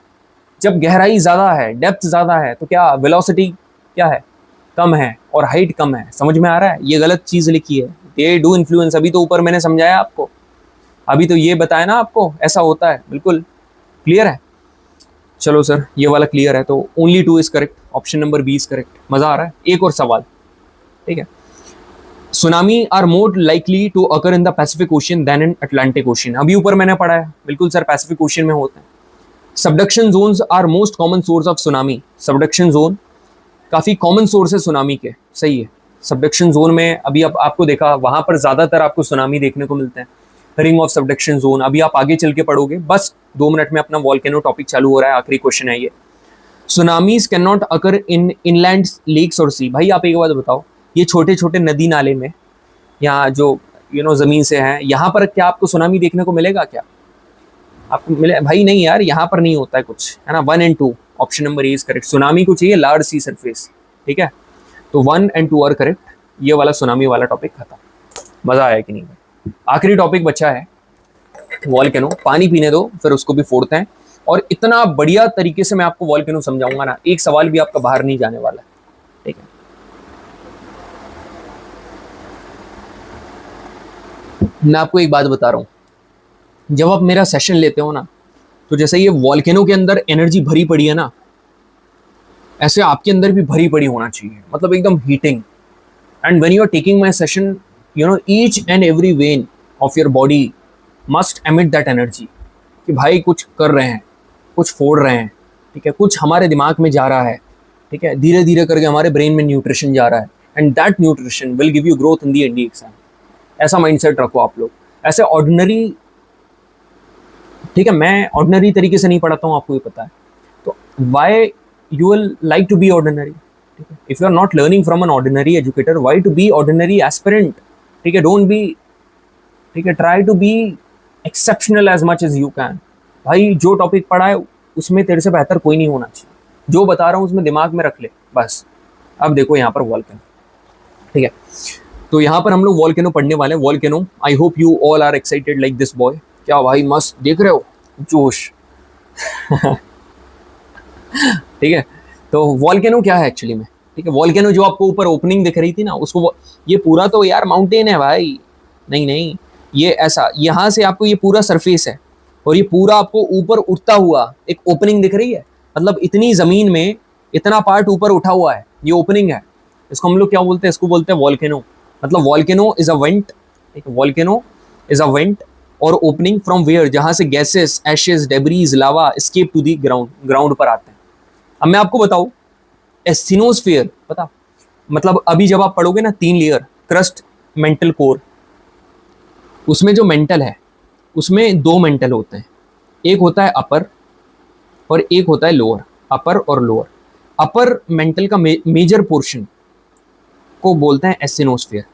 Speaker 1: जब गहराई ज्यादा है, डेप्थ ज्यादा है, तो क्या वेलोसिटी क्या है, कम है, और हाइट कम है। समझ में आ रहा है? ये गलत चीज लिखी है, दे डू इन्फ्लुएंस। अभी तो ऊपर मैंने समझाया आपको, अभी तो ये बताया ना आपको, ऐसा होता है। बिल्कुल क्लियर है? चलो सर, ये वाला क्लियर है, तो only 2 is correct, option number B is correct. मजा आ रहा है? एक और सवाल, ठीक है। Tsunami are more likely to occur in the Pacific Ocean than in Atlantic Ocean. अभी ऊपर मैंने पढ़ा है, बिल्कुल सर, पैसिफिक ओशन में होते हैं। Subduction zones are most common source of tsunami. Subduction zone काफी कॉमन सोर्स है सुनामी के, सही है। सबडक्शन जोन में अभी आपको देखा, वहां पर ज्यादातर आपको सुनामी देखने को मिलते हैं। रिंग ऑफ सबडक्शन जोन, अभी आप आगे चल के पढ़ोगे, बस 2 मिनट में अपना वॉल्केनो टॉपिक चालू हो रहा है, आखिरी क्वेश्चन है ये। Tsunamis can not occur in inland lakes और सी। भाई आप एक बात बताओ, ये छोटे छोटे नदी नाले में, यहाँ जो जमीन से हैं, यहाँ पर क्या आपको सुनामी देखने को मिलेगा? क्या आपको मिले? भाई नहीं यार, यहाँ पर नहीं होता है कुछ, है ना। 1 and 2, option number A is correct. Tsunami को चाहिए लार्ज सी सरफेस, ठीक है। तो 1 and 2 आर करेक्ट। ये वाला सुनामी वाला टॉपिक खत्म। मजा आया कि नहीं? आखिरी टॉपिक बचा है वॉल्केनो। पानी पीने दो, फिर उसको भी फोड़ते हैं। और इतना बढ़िया तरीके से मैं आपको वॉल्केनो समझाऊंगा ना, एक सवाल भी आपका बाहर नहीं जाने वाला है, ठीक है। मैं आपको एक बात बता रहा हूं, जब आप मेरा सेशन लेते हो ना, तो जैसे ये वॉल्केनो के अंदर एनर्जी भरी पड़ी है ना, ऐसे आपके अंदर भी भरी पड़ी होना चाहिए, मतलब एकदम heating. And when you are taking my session, each and every vein of your body must emit that energy, कि भाई कुछ कर रहे हैं, कुछ फोड़ रहे हैं, ठीक है, कुछ हमारे दिमाग में जा रहा है, ठीक है, धीरे धीरे करके हमारे ब्रेन में न्यूट्रिशन जा रहा है, and that nutrition will give you growth in the Andy exam. ऐसा माइंडसेट रखो आप लोग। ऐसे ऑर्डिनरी, ठीक है, मैं ऑर्डिनरी तरीके से नहीं पढ़ाता हूँ, आपको ये पता है। तो why you will like to be ordinary, ठीक है। If you are not learning from an ordinary educator, why to be ordinary aspirant, ठीक है। डोंट बी, ठीक है, try to be exceptional as much as you can. भाई जो topic पढ़ा है उसमें तेरे से बेहतर कोई नहीं होना चाहिए, जो बता रहा हूँ उसमें दिमाग में रख ले बस। अब देखो यहाँ पर वॉल्केनो, ठीक है, तो यहाँ पर हम लोग वॉल्केनो पढ़ने वाले हैं। Volcano, I hope you all are excited like this boy. क्या भाई मस्त देख रहे हो, जोश। ठीक है, तो वॉल्केनो क्या है एक्चुअली में, ठीक है। वॉल्केनो जो आपको ऊपर ओपनिंग दिख रही थी ना, उसको, ये पूरा तो यार माउंटेन है भाई, नहीं नहीं, ये ऐसा, यहाँ से आपको ये पूरा सरफेस है और ये पूरा आपको ऊपर उठता हुआ एक ओपनिंग दिख रही है, मतलब इतनी जमीन में इतना पार्ट ऊपर उठा हुआ है, ये ओपनिंग है। इसको हम लोग क्या बोलते हैं? इसको बोलते हैं वॉल्केनो। मतलब volcano is a vent, volcano is a vent or opening from where, जहां से gases, ashes, debris, lava escape to the ground, ground पर आते हैं। अब मैं आपको बताऊं, एस्थिनोस्फीयर पता, मतलब अभी जब आप पढ़ोगे ना, 3 लेयर, क्रस्ट, मेंटल, कोर, उसमें जो मेंटल है उसमें 2 मेंटल होते हैं, एक होता है अपर और एक होता है लोअर। अपर और लोअर। अपर मेंटल का मेजर पोर्शन को बोलते हैं एस्थिनोस्फीयर।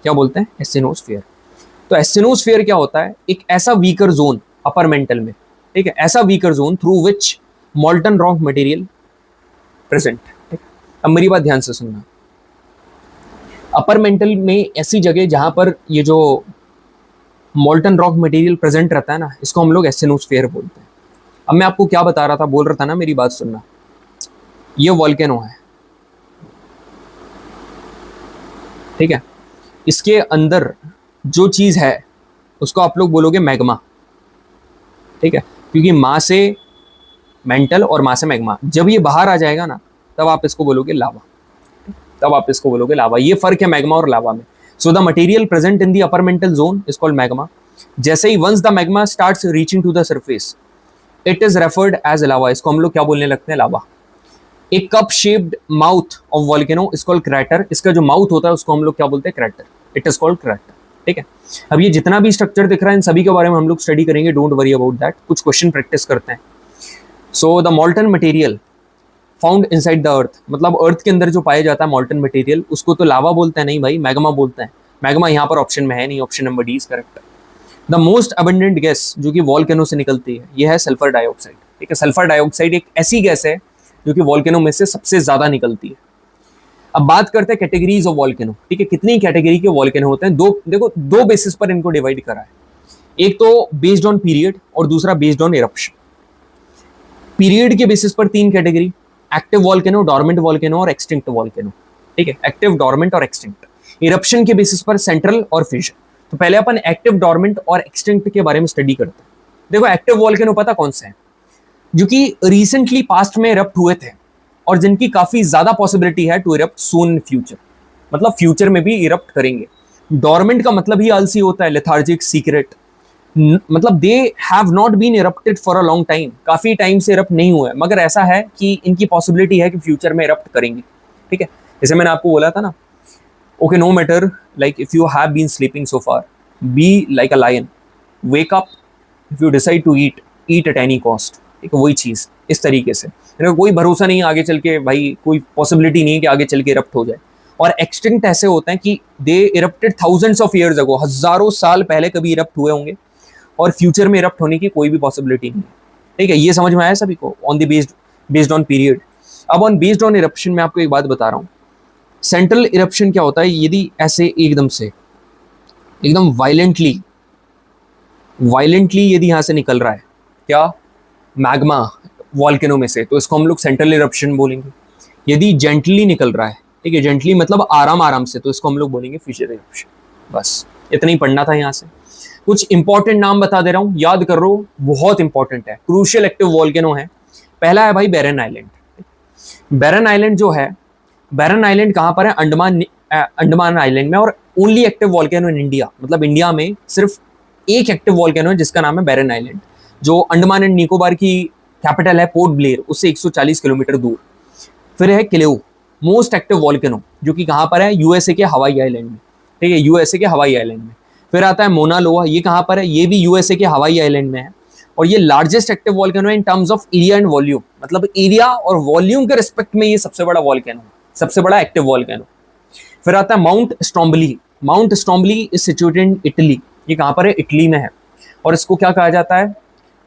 Speaker 1: क्या बोलते हैं? एस्थिनोस्फीयर। तो एस्थिनोस्फीयर क्या होता है? एक ऐसा वीकर जोन अपर मेंटल में, ठीक है, ऐसा weaker zone through which मॉल्टन rock material present. अब मेरी बात ध्यान से सुनना, अपर मेंटल में ऐसी जगह जहां पर ये जो मॉल्टन रॉक मटेरियल प्रेजेंट रहता है ना, इसको हम लोग एस्थिनोस्फीयर बोलते हैं। अब मैं आपको क्या बता रहा था, बोल रहा था ना, मेरी बात सुनना। ये वॉल्केनो है, ठीक है। इसके अंदर जो चीज़ है उसको आप लोग बोलोगे मैग्मा, ठीक है, क्योंकि माँ से मेंटल और माँ से मैग्मा, जब ये बाहर आ जाएगा ना तब आप इसको बोलोगे लावा, तब आप इसको बोलोगे लावा। ये फर्क है मैग्मा और लावा में। So the material present in the upper mantle zone is called magma. जैसे ही once the magma starts reaching to the surface it is referred as lava. इसको हम लोग क्या बोलने लगते हैं, लावा। एक cup shaped mouth of volcano is called crater. इसका जो माउथ होता है उसको हम लोग क्या बोलते हैं, crater. It is called crater, ठीक है। अब ये जितना भी स्ट्रक्चर दिख रहा है इन सभी के बारे में हम लोग स्टडी करेंगे, डोंट वरी अबाउट दैट। कुछ क्वेश्चन प्रैक्टिस करते हैं। So the मॉल्टन material found inside the earth, मतलब अर्थ के अंदर जो पाया जाता है मॉल्टन मटेरियल, उसको तो लावा बोलते हैं, नहीं भाई, मैग्मा बोलते हैं। मैग्मा यहाँ पर ऑप्शन में है नहीं, option number D is correct. The most abundant gas जो कि वॉल्केनो से निकलती है यह है सल्फर डाइऑक्साइड, ठीक है। सल्फर डाइऑक्साइड एक ऐसी गैस है जो कि वॉल्केनो में से सबसे ज्यादा निकलती है। अब बात करते हैं कैटेगरीज ऑफ वॉल्केनो, ठीक है। कितनी कैटेगरी के वॉल्केनो होते हैं, दो बेसिस पर इनको डिवाइड करा है। एक तो बेस्ड ऑन पीरियड और दूसरा बेस्ड ऑन इरप्शन। पीरियड के बेसिस पर तीन category, active volcano, dormant volcano और एक्सटिंक्ट वॉल्केनो, ठीक है। एक्टिव, डॉर्मेंट और एक्सटिंक्ट। इरप्शन के बेसिस पर सेंट्रल और फिशन। तो पहले अपन एक्टिव, डॉर्मेंट और एक्सटिंक्ट के बारे में स्टडी करते हैं। देखो एक्टिव वॉल्केनो पता कौन से हैं, जो कि रिसेंटली पास्ट में इरप्ट हुए थे और जिनकी काफी ज्यादा पॉसिबिलिटी है to erupt soon in future, मतलब फ्यूचर में भी इरप्ट करेंगे। डॉर्मेंट का मतलब ही आलसी होता है, लेथार्जिक, सीक्रेट, मतलब they have not been erupted for a long time, काफी टाइम से इरप्ट नहीं हुए, मगर ऐसा है कि इनकी पॉसिबिलिटी है कि फ्यूचर में इरप्ट करेंगे, ठीक है। जैसे मैंने आपको बोला था ना, okay, no matter like if you have been sleeping so far, be like a lion, wake up, if you decide to eat, eat at any cost, ठीक है। वही चीज इस तरीके से, कोई भरोसा नहीं आगे चल के, भाई कोई पॉसिबिलिटी नहीं है कि आगे चल के इरप्ट हो जाए। और एक्सटिंक्ट ऐसे होते हैं कि they erupted thousands of years ago, हजारों साल पहले कभी इरप्ट हुए होंगे और फ्यूचर में इरप्ट होने की कोई भी पॉसिबिलिटी नहीं है, ठीक है। ये समझ में आया सभी को, on the based on period. अब ऑन बेस्ड ऑन इरप्शन में आपको एक बात बता रहा हूँ। सेंट्रल इरप्शन क्या होता है, यदि ऐसे एकदम से एकदम वायलेंटली यदि यहाँ से निकल रहा है क्या, मैग्मा वॉल्केनो में से, तो इसको हम लोग सेंट्रल इरप्शन बोलेंगे। यदि जेंटली निकल रहा है, ठीक है, जेंटली मतलब आराम आराम से, तो इसको हम लोग बोलेंगे फिशर इरप्शन। बस इतना ही पढ़ना था यहाँ से। कुछ इंपॉर्टेंट नाम बता दे रहा हूँ, याद कर लो, बहुत इंपॉर्टेंट है, क्रूशियल एक्टिव वॉल्केनो है। पहला है भाई बैरन आइलैंड। बैरन आइलैंड जो है, बैरन आइलैंड कहाँ पर है, अंडमान आइलैंड में, और only active volcano in India, मतलब इंडिया में सिर्फ एक एक्टिव वॉल्केनो है जिसका नाम है बैरन आइलैंड, जो अंडमान एंड निकोबार की कैपिटल है पोर्ट ब्लेयर, उससे 140 किलोमीटर दूर। फिर है किलेऊ, मोस्ट एक्टिव वॉल्केनो, जो कि कहाँ पर है, यूएसए के हवाई आइलैंड में, ठीक है, यूएसए के हवाई आइलैंड में। फिर आता है मोना लोआ, ये कहाँ पर है, ये भी यूएसए के हवाई आइलैंड में है, और ये लार्जेस्ट एक्टिव वॉल्केनो है in terms of area and volume, मतलब एरिया और वॉल्यूम के रिस्पेक्ट में ये सबसे बड़ा वॉल्केनो, सबसे बड़ा एक्टिव वॉल्केनो। फिर आता है Mount Stromboli. Mount Stromboli is situated in Italy, ये कहाँ पर है, इटली में है, और इसको क्या कहा जाता है,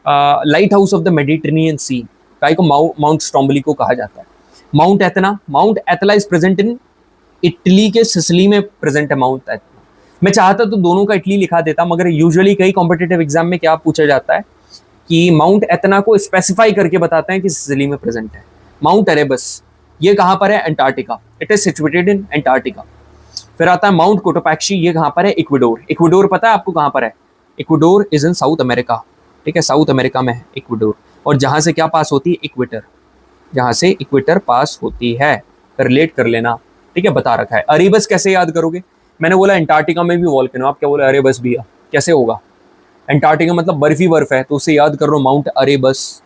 Speaker 1: lighthouse of the Mediterranean Sea, काय को माउंट स्ट्रोम्बली को कहा जाता है। माउंट एतना इज प्रेजेंट इन इटली के सिसिली में प्रेजेंट है माउंट एतना। मैं चाहता तो दोनों का इटली लिखा देता, मगर यूजुअली कई कॉम्पिटिटिव एग्जाम में क्या पूछा जाता है कि माउंट एतना को स्पेसिफाई करके बताते हैं कि सिसिली में प्रेजेंट है। माउंट एरेबस, ये कहाँ पर है, Antarctica, it is situated in Antarctica. फिर आता है माउंट कोटोपैक्सी, ये कहाँ पर है, इक्वाडोर। इक्वाडोर पता है आपको कहाँ पर है, Ecuador is in south America, ठीक है, साउथ अमेरिका में है इक्वाडोर, और जहाँ से क्या पास होती है, इक्वेटर, जहाँ से इक्वेटर पास होती है, रिलेट कर लेना, ठीक है, बता रखा है। अरेबस कैसे याद करोगे, मैंने बोला अंटार्कटिका में भी वॉल्केनो, आप क्या बोले, अरेबस भी है, कैसे होगा, अंटार्कटिका मतलब बर्फ ही बर्फ है, तो उसे याद कर लो, माउंट अरेबस,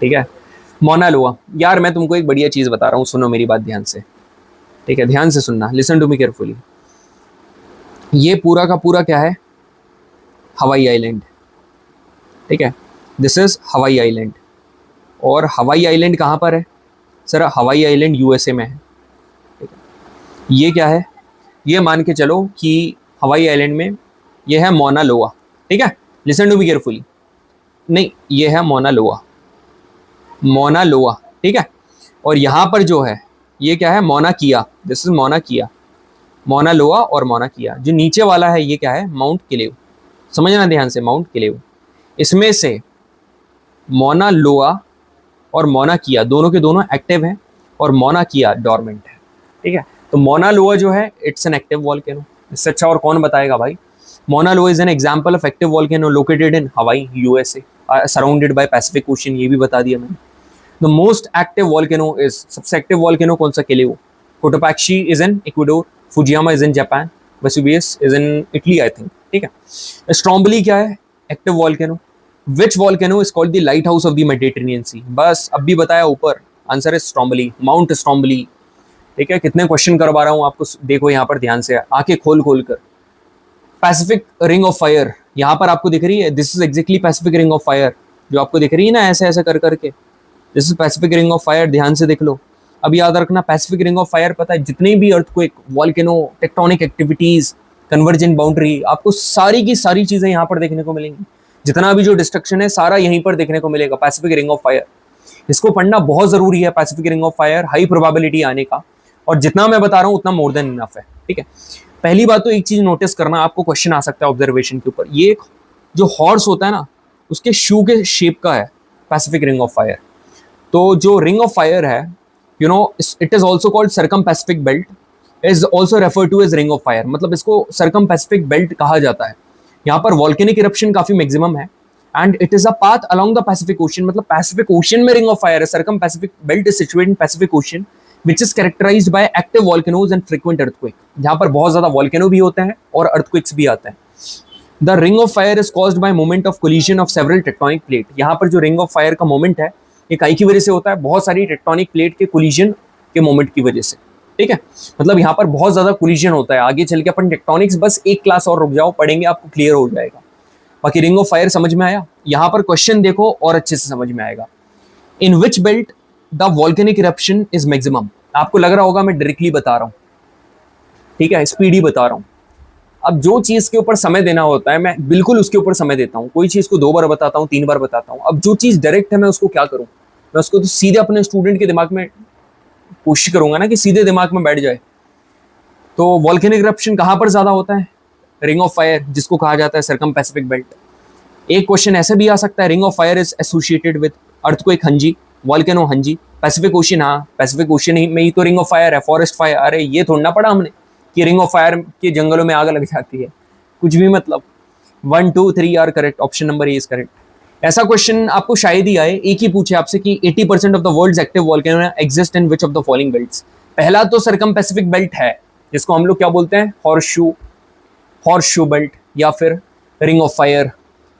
Speaker 1: ठीक है। मोना लोआ, यार मैं तुमको एक बढ़िया चीज बता रहा हूँ, सुनो मेरी बात ध्यान से, ठीक है, ध्यान से सुनना, लिसन टू मी केयरफुली। ये पूरा का पूरा क्या है, हवाई आइलैंड, ठीक है, दिस इज हवाई आइलैंड। और हवाई आइलैंड कहाँ पर है सर, हवाई आइलैंड यूएसए में है, ठीक है। ये क्या है, ये मान के चलो कि हवाई आइलैंड में ये है मोना लोआ, ठीक है, लिसन टू मी केयरफुली, नहीं ये है मोना लोआ, मोना लोआ, ठीक है। और यहाँ पर जो है ये क्या है, मोना किया, दिस इज मोना किया, मोना लोआ और मोना किया। जो नीचे वाला है ये क्या है, माउंट किलेऊ, समझना ध्यान से, माउंट किलेऊ। इसमें से मोना लोआ और मोना किया दोनों के दोनों एक्टिव हैं और मोना किया डॉर्मेंट है, ठीक है। तो मोना लोआ जो है इट्स एन एक्टिव वॉल्केनो, इससे अच्छा और कौन बताएगा भाई। Mona Loa is an example of active volcano located in Hawaii USA, surrounded by Pacific Ocean, ये भी बता दिया मैंने। The most active volcano is, सबसे एक्टिव वॉल्केनो कौन सा, Kilauea. Cotopaxi is in Ecuador, Fujiyama is in Japan, Vesuvius is in Italy I think, ठीक है। स्ट्रोम्बोली क्या है, active volcano. Which volcano is called the lighthouse of the Mediterranean Sea, बस अब भी बताया ऊपर, answer is Stromboli, mount Stromboli, ठीक है। कितने क्वेश्चन करवा रहा हूं आपको, देखो यहाँ पर ध्यान से, आंखें खोल खोल कर। पैसिफिक रिंग ऑफ फायर यहाँ पर आपको दिख रही है, this is exactly Pacific ring of fire, जो आपको दिख रही है ना ऐसे ऐसे कर करके, this is Pacific ring of fire, ध्यान से देख लो। अब याद रखना पैसिफिक रिंग ऑफ फायर, पता है जितने भी earthquake, volcano, tectonic activities, convergent boundary, आपको सारी की सारी चीजें यहाँ पर देखने को मिलेंगी। जितना भी जो डिस्ट्रक्शन है सारा यहीं पर देखने को मिलेगा, पैसिफिक रिंग ऑफ फायर। इसको पढ़ना बहुत जरूरी है, Pacific ring of fire, high probability आने का, और जितना मैं बता रहा हूँ उतना मोर देन इनफ है, ठीक है। पहली बात तो एक चीज नोटिस करना, आपको क्वेश्चन आ सकता है ऑब्जर्वेशन के ऊपर, ये जो हॉर्स होता है ना उसके शू के शेप का है पैसिफिक रिंग ऑफ फायर। तो जो रिंग ऑफ फायर है, you know, it is also called circum Pacific belt, is also refer to as ring of fire, मतलब इसको सरकम पैसिफिक बेल्ट कहा जाता है। यहाँ पर वॉल्केनिक इरप्शन काफी मैक्सिमम है, and it is a path along the Pacific ocean, मतलब पैसिफिक ओशन में रिंग ऑफ फायर है। Circum Pacific belt is situated in Pacific ocean which is characterized by active volcanoes and frequent earthquake, जहाँ पर बहुत ज्यादा volcano भी होते हैं और अर्थक्वेक्स भी आते हैं। The ring of fire is caused by moment of collision of several tectonic plate, यहाँ पर जो ring of fire का मोमेंट है ये काई की वजह से होता है, बहुत सारी टेक्टोनिक प्लेट के कोलिजन के मोमेंट की वजह से, ठीक है। मतलब यहाँ पर बहुत ज्यादा कोलिजन होता है, आगे चल के अपन टेक्टोनिक्स बस एक क्लास और रुक जाओ, पढ़ेंगे आपको क्लियर हो जाएगा। बाकी रिंग ऑफ फायर समझ में आया, यहाँ पर क्वेश्चन देखो और अच्छे से समझ में आएगा। In which belt the volcanic eruption is maximum, आपको लग रहा होगा मैं डायरेक्टली बता रहा हूं, ठीक है, स्पीडी बता रहा हूं। अब जो चीज के ऊपर समय देना होता है मैं बिल्कुल उसके ऊपर समय देता हूं, कोई चीज को 2 बार बताता हूं, 3 बार बताता हूं। अब जो चीज डायरेक्ट है मैं उसको क्या करूं, मैं उसको तो सीधे अपने स्टूडेंट के दिमाग में कोशिश करूंगा ना कि सीधे दिमाग में बैठ जाए। तो वॉल्केनिक इरप्शन कहां पर ज्यादा होता है, रिंग ऑफ फायर, जिसको कहा जाता है सरकम पैसिफिक बेल्ट। एक क्वेश्चन ऐसे भी आ सकता है, ring of fire is associated with earthquake हंजी, वॉल्केनो हंजी, पैसिफिक ओशन, हाँ पैसिफिक ओशन में ही तो रिंग ऑफ फायर है, फॉरेस्ट फायर, अरे ये थोड़ा ना पढ़ा हमने कि रिंग ऑफ फायर के जंगलों में आग लग जाती है, कुछ भी मतलब। 1 2 3 are correct, option number A is correct. ऐसा क्वेश्चन आपको शायद ही आए, एक ही पूछे आपसे कि 80% of the world's active volcano exist in which of the following belts. पहला तो सरकम पैसिफिक बेल्ट है, जिसको हम लोग क्या बोलते हैं, हॉर्स शू बेल्ट या फिर रिंग ऑफ फायर,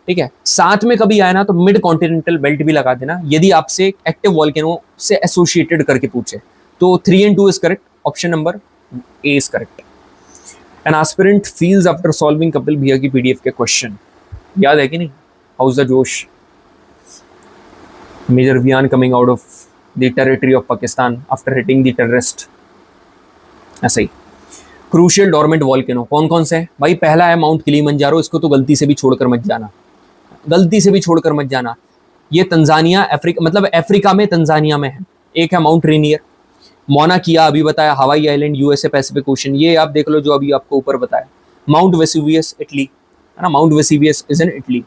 Speaker 1: ठीक है। साथ में कभी आए ना तो मिड कॉन्टिनेंटल बेल्ट भी लगा देना, यदि आपसे एक्टिव वॉल्केनो से एसोसिएटेड करके पूछे। तो 3 and 2 is correct, option number A is correct. An aspirant feels after solving Kapil भैया की पीडीएफ के क्वेश्चन, याद है कि नहीं, how's the josh, major Vihaan coming out of the territory of Pakistan after hitting the terrorist, ऐसे ही। क्रूशियल डोरमेंट वॉल्केनो कौन कौन से है भाई, पहला है माउंट किलिमंजारो, इसको तो गलती से भी छोड़कर मत जाना, गलती से भी छोड़कर मत जाना। ये तंजानिया अफ्रीका, मतलब अफ्रीका में तंजानिया में है। एक है माउंट रेनियर, मोना किया अभी बताया, Hawaii island, USA, Pacific Ocean, ये आप देख लो जो अभी आपको ऊपर बताया। माउंट वेसुवियस इटली है ना, mount Vesuvius is in Italy.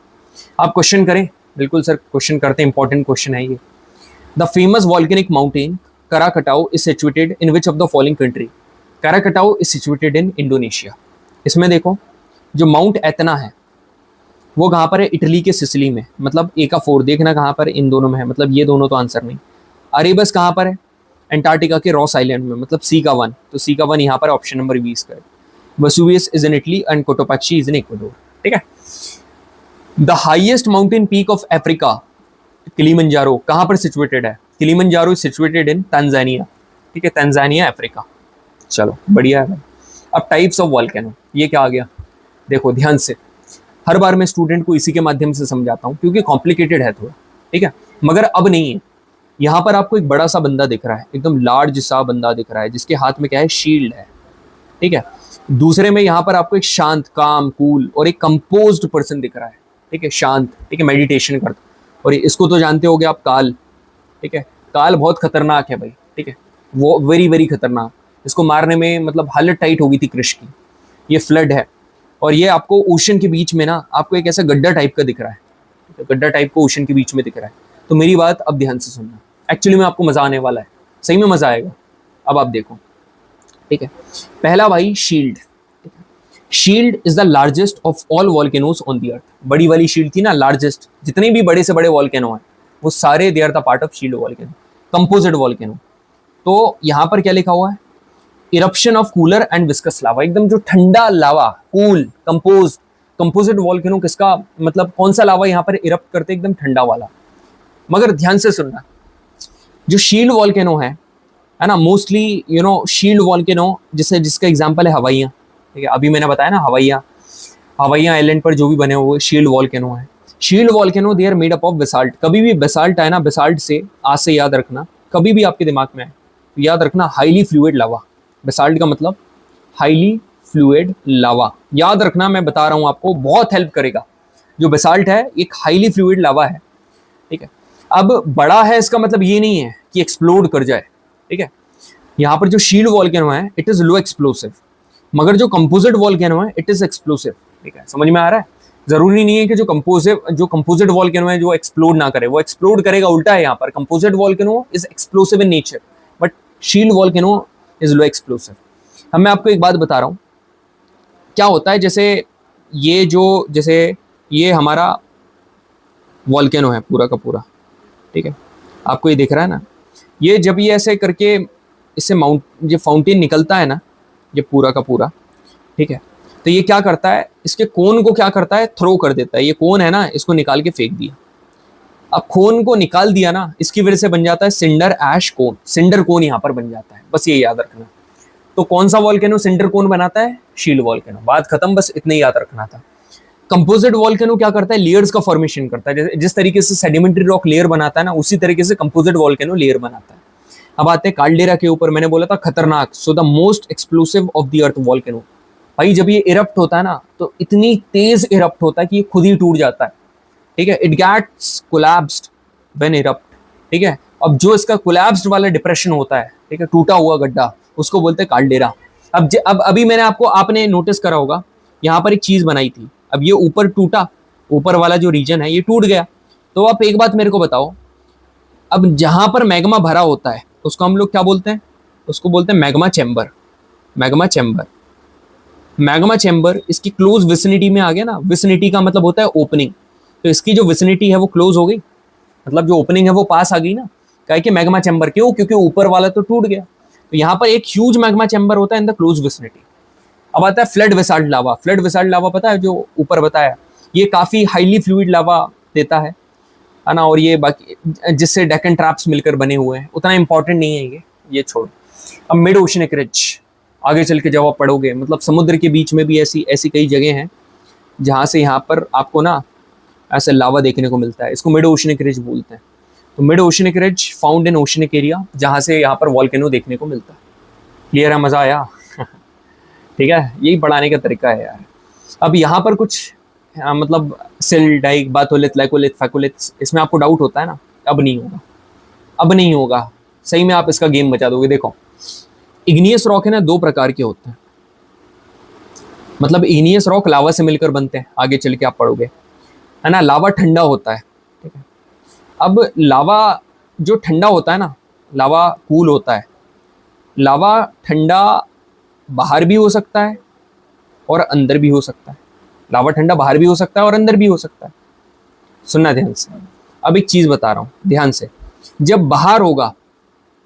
Speaker 1: आप क्वेश्चन करें, बिल्कुल सर क्वेश्चन करते हैं, इंपॉर्टेंट क्वेश्चन है ये। The famous volcanic mountain Krakatoa is situated in which of the following country, Krakatoa is situated in Indonesia. इसमें देखो जो माउंट एतना है वो कहाँ पर है, इटली के सिसिली में, मतलब ए का 4 देखना कहाँ पर, इन दोनों में है, मतलब ये दोनों तो आंसर नहीं। अरेबस कहाँ पर है, अंटार्कटिका के रॉस आइलैंड में, मतलब सी का 1, तो सी का 1 यहाँ पर ऑप्शन नंबर 20 का। Vesuvius is in Italy and Cotopaxi is in Ecuador, ठीक है। The highest mountain peak of Africa Kilimanjaro कहाँ पर सिचुएटेड है, Kilimanjaro is situated in Tanzania, ठीक है, तंजानिया अफ्रीका। चलो बढ़िया है। अब टाइप्स ऑफ वॉल्केनो, ये क्या आ गया, देखो ध्यान से, हर बार मैं स्टूडेंट को इसी के माध्यम से समझाता हूँ क्योंकि कॉम्प्लिकेटेड है थोड़ा, ठीक है, मगर अब नहीं है। यहाँ पर आपको एक बड़ा सा बंदा दिख रहा है, एकदम लार्ज सा बंदा दिख रहा है, जिसके हाथ में क्या है, शील्ड है, ठीक है। दूसरे में यहाँ पर आपको एक शांत, काम, कूल और एक कंपोज्ड पर्सन दिख रहा है, ठीक है, शांत, ठीक है, मेडिटेशन करता। और इसको तो जानते होगे आप, काल, ठीक है, काल बहुत खतरनाक है भाई, ठीक है, वो वेरी वेरी खतरनाक, इसको मारने में मतलब हालत टाइट हो गई थी कृष की। ये फ्लड है और ये आपको ओशन के बीच में ना आपको एक ऐसा गड्ढा टाइप का दिख रहा है, गड्ढा टाइप को ओशन के बीच में दिख रहा है। तो मेरी बात अब ध्यान से सुनना, एक्चुअली में आपको मजा आने वाला है, सही में मजा आएगा। अब आप देखो,
Speaker 2: ठीक है। पहला भाई shield. Shield is the largest of all volcanoes on the अर्थ। बड़ी वाली शील्ड थी ना, लार्जेस्ट, जितने भी बड़े से बड़े वॉल्केनो हैं वो सारे they are the part of shield volcano, composite volcano. तो यहाँ पर क्या लिखा हुआ है, eruption of cooler and viscous lava, एकदम जो ठंडा लावा, कूल, कंपोजिट वॉल्केनो किसका मतलब कौन सा लावा यहाँ पर इरप्ट करते, एकदम ठंडा वाला। मगर ध्यान से सुनना, जो शील्ड वॉल्केनो है ना, मोस्टली शील्ड वॉल्केनो जिसका एग्जांपल है हवाइयाँ, ठीक है। अभी मैंने बताया ना हवाइयाँ आइलैंड पर जो भी बने हुए शील्ड वॉल्केनो है। Shield volcano they are made up of basalt. कभी भी बेसाल्ट आए ना, बेसाल्ट से आज से याद रखना, कभी भी आपके दिमाग में आए तो याद रखना हाईली फ्लूइड लावा। बेसाल्ट का मतलब हाईली फ्लूइड लावा, याद रखना, मैं बता रहा हूँ आपको, बहुत हेल्प करेगा। जो बेसाल्ट है एक हाईली फ्लूइड लावा है, ठीक है। अब बड़ा है इसका मतलब ये नहीं है कि एक्सप्लोड कर जाए, ठीक है। यहाँ पर जो शील्ड वॉल्केनो है इट इज लो एक्सप्लोसिव, मगर जो कंपोजिट वॉल्केनो है इट इज एक्सप्लोसिव, ठीक है। समझ में आ रहा है? जरूरी नहीं है कि जो कंपोजिट वॉल्केनो है जो एक्सप्लोड ना करे, वो एक्सप्लोड करेगा, उल्टा है यहाँ पर। Composite volcano is explosive in nature but shield volcano is low explosive. अब मैं आपको एक बात बता रहा हूँ, क्या होता है, जैसे ये हमारा वॉल्केनो है पूरा का पूरा, ठीक है। आपको ये दिख रहा है ना, ये जब ये ऐसे करके इससे ये फाउंटेन निकलता है ना, ये पूरा का पूरा, ठीक है, तो ये क्या करता है, इसके कोन को क्या करता है, थ्रो कर देता है। ये कोन है ना, इसको निकाल के फेंक दिया। अब कोन को निकाल दिया ना, इसकी वजह से बन जाता है सिंडर ऐश कोन, सिंडर कोन यहाँ पर बन जाता है, बस ये याद रखना। तो कौन सा वॉल्केनो सिंडर कोन बनाता है? Shield volcano. बात खत्म, बस इतने याद रखना था। कंपोजिट वॉल्केनो क्या करता है, लेयर्स का फॉर्मेशन करता है। जिस तरीके से सेडिमेंट्री रॉक लेयर बनाता है ना, उसी तरीके से कंपोजिट वॉल्केनो लेयर बनाता है। अब आते हैं काल्डेरा के ऊपर, मैंने बोला था खतरनाक, so the most explosive of the earth volcano. भाई जब ये इरप्ट होता है ना, तो इतनी तेज इरप्ट होता है कि ये खुद ही टूट जाता है, ठीक है। It gets collapsed when erupt, ठीक है। अब जो इसका कोलैप्स्ड वाला डिप्रेशन होता है, ठीक है, टूटा हुआ गड्ढा, उसको बोलते हैं काल्डेरा। अब अभी मैंने आपने नोटिस करा होगा, यहाँ पर एक चीज बनाई थी, अब ये ऊपर टूटा, ऊपर वाला जो रीजन है ये टूट गया। तो आप एक बात मेरे को बताओ, अब जहां पर मैग्मा भरा होता है उसको हम लोग क्या बोलते हैं? उसको बोलते हैं magma chamber. Magma chamber, magma chamber इसकी क्लोज विसिनिटी में आ गया ना। विसिनिटी का मतलब होता है ओपनिंग, तो इसकी जो विसिनिटी है वो क्लोज हो गई, मतलब जो ओपनिंग है वो पास आ गई ना। क्या कि मैग्मा चैम्बर, क्यों? क्योंकि ऊपर वाला तो टूट गया। तो यहाँ पर एक ह्यूज मैग्मा चैम्बर होता है इन द क्लोज विसिनिटी। अब आता है फ्लड बेसाल्ट लावा। फ्लड बेसाल्ट लावा पता है, जो ऊपर बताया, ये काफी हाईली फ्लूइड लावा देता है ना। और ये बाकी जिससे डेक्कन ट्रैप्स मिलकर बने हुए हैं, उतना इंपॉर्टेंट नहीं है ये छोड़ो। अब मिड ओशनिक रिज, आगे चल के जब आप पढ़ोगे, मतलब समुद्र के बीच में भी ऐसी कई जगह हैं जहाँ से यहाँ पर आपको ना ऐसे लावा देखने को मिलता है। इसको मिड ओशनिक रिज बोलते हैं। तो mid oceanic ridge found in oceanic area, जहाँ से यहाँ पर वॉल्केनो देखने को मिलता है। क्लियर है? मजा आया? ठीक है, यही पढ़ाने का तरीका है यार। अब यहाँ पर कुछ मतलब सिल, डाइक, बाथोलिथ, लाइकोलिथ, फैकोलिथ, इसमें आपको डाउट होता है ना, अब नहीं होगा, अब नहीं होगा। सही में आप इसका गेम बचा दोगे। देखो, इग्नियस रॉक है ना, दो प्रकार के होते हैं। मतलब इग्नियस रॉक लावा से मिलकर बनते हैं, आगे चल के आप पढ़ोगे, है ना। लावा ठंडा होता है, ठीक है। अब लावा जो ठंडा होता है ना, लावा कूल होता है। लावा ठंडा बाहर भी हो सकता है और अंदर भी हो सकता है। लावा ठंडा बाहर भी हो सकता है और अंदर भी हो सकता है। सुनना ध्यान से। अब एक चीज बता रहा हूं ध्यान से, जब बाहर होगा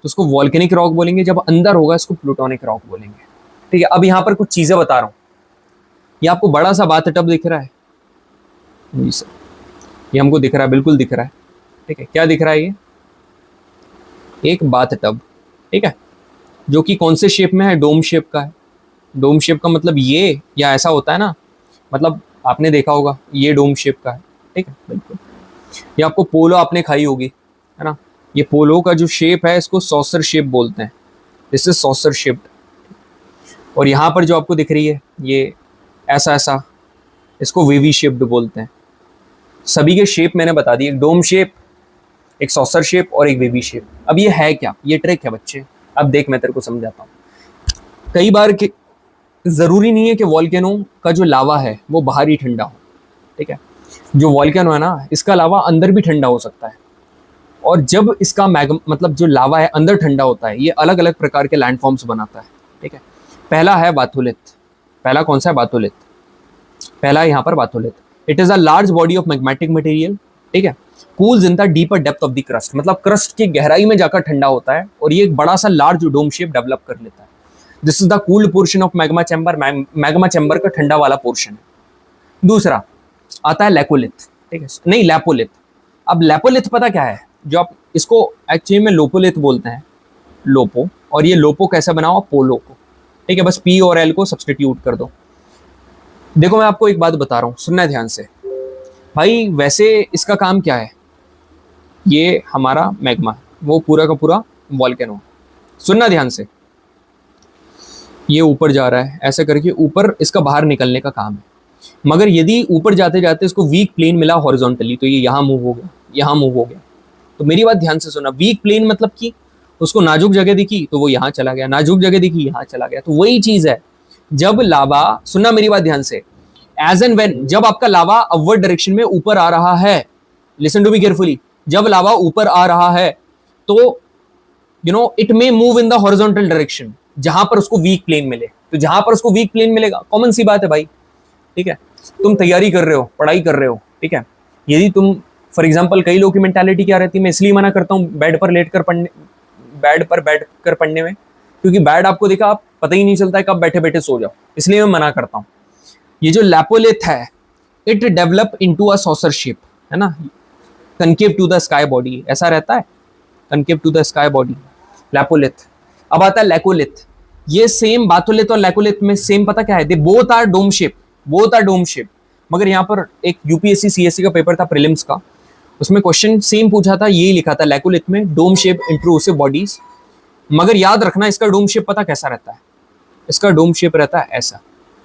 Speaker 2: तो उसको वॉल्केनिक रॉक बोलेंगे, जब अंदर होगा इसको प्लूटोनिक रॉक बोलेंगे, ठीक है। अब यहां पर कुछ चीजें बता रहा हूं। ये आपको बड़ा सा बाथटब दिख रहा है? जी सर, ये हमको दिख रहा है, बिल्कुल दिख रहा है, ठीक है। क्या दिख रहा है? ये एक बाथटब, ठीक है, जो कि कौन से शेप में है? डोम शेप का है। डोम शेप का मतलब ये, या ऐसा होता है ना, मतलब आपने देखा होगा ये डोम शेप का है, ठीक है, बिल्कुल। ये आपको पोलो आपने खाई होगी, है ना। ये पोलो का जो शेप है इसको सॉसर शेप बोलते हैं। This is saucer shaped. और यहाँ पर जो आपको दिख रही है ये ऐसा, इसको वेवी शेप्ड बोलते हैं। सभी के शेप मैंने बता दिए, एक डोम शेप, एक सॉसर शेप और एक वेवी शेप। अब ये है क्या? ये ट्रिक है बच्चे। अब देख, मैं तेरे को समझाता हूँ। कई बार के जरूरी नहीं है कि वॉल्केनो का जो लावा है वो बाहर ही ठंडा हो, ठीक है। जो वॉल्केनो है ना, इसका लावा अंदर भी ठंडा हो सकता है। और जब इसका मतलब जो लावा है अंदर ठंडा होता है, ये अलग अलग प्रकार के लैंडफॉर्म्स बनाता है, ठीक है। पहला है बाथोलिथ। पहला कौन सा है? बाथोलिथ। पहला यहाँ पर batholith. It is a large body of magmatic material, ठीक है, cools in the deeper depth of the crust, मतलब क्रस्ट की गहराई में जाकर ठंडा होता है और ये एक बड़ा सा लार्ज डोम शेप डेवलप कर लेता है। This is the cooled portion of magma chamber, magma chamber का ठंडा वाला पोर्शन है। दूसरा आता है लैकोलिथ, ठीक है, नहीं लैपोलिथ। अब लैपोलिथ पता क्या है? जो आप इसको एक्चुअली में लोपोलिथ बोलते हैं, लोपो, और ये लोपो कैसे बनाओ? पोलो को, ठीक है, बस पी और एल को सब्सटीट्यूट कर दो। देखो मैं आपको एक बात बता रहा हूँ, सुनना है ध्यान से भाई। वैसे इसका काम क्या है? ये हमारा मैग्मा, वो पूरा का पूरा वॉल्केनो। सुनना ध्यान से, ये ऊपर जा रहा है ऐसा करके, ऊपर इसका बाहर निकलने का काम है। मगर यदि ऊपर जाते जाते इसको वीक प्लेन मिला हॉरिजॉन्टली, तो ये यहाँ मूव हो गया, यहाँ मूव हो गया। तो मेरी बात ध्यान से सुनना, वीक प्लेन मतलब कि उसको नाजुक जगह दिखी तो वो यहाँ चला गया, नाजुक जगह दिखी यहाँ चला गया। तो वही चीज है जब लावा, सुनना मेरी बात ध्यान से, एज एंड व्हेन, जब आपका लावा अपवर्ड डायरेक्शन में ऊपर आ रहा है, लिसन टू मी केयरफुली, जब लावा ऊपर आ रहा है तो it may move in the horizontal direction जहां पर उसको वीक प्लेन मिले। तो जहां पर उसको वीक प्लेन मिलेगा, कॉमन सी बात है भाई, ठीक है, तुम तैयारी कर रहे हो, पढ़ाई कर रहे हो, ठीक है, यदि तुम फॉर एग्जाम्पल, कई लोग की मेंटालिटी क्या रहती है, मैं इसलिए मना करता हूँ बेड पर बैठ कर पढ़ने में, क्योंकि बेड आपको देखा, आप पता ही नहीं चलता है कब बैठे बैठे सो जाओ, इसलिए मैं मना करता हूँ। ये जो लैपोलिथ है, it develop into a saucer shape, है ना, concave to the sky body, ऐसा रहता है, concave to the sky body, lopolith. अब आता है लैकोलिथ। ये सेम बाथोलिथ और लैकोलिथ में सेम पता क्या है? They both are dome shape, both are dome shape. मगर यहाँ पर एक यूपीएससी सीएससी का पेपर था प्रीलिम्स का, उसमें क्वेश्चन सेम पूछा था, यही लिखा था लैकोलिथ में डोम शेप इंट्रूसिव बॉडीज। मगर याद रखना, इसका डोम शेप पता कैसा रहता है? इसका डोम शेप रहता है ऐसा,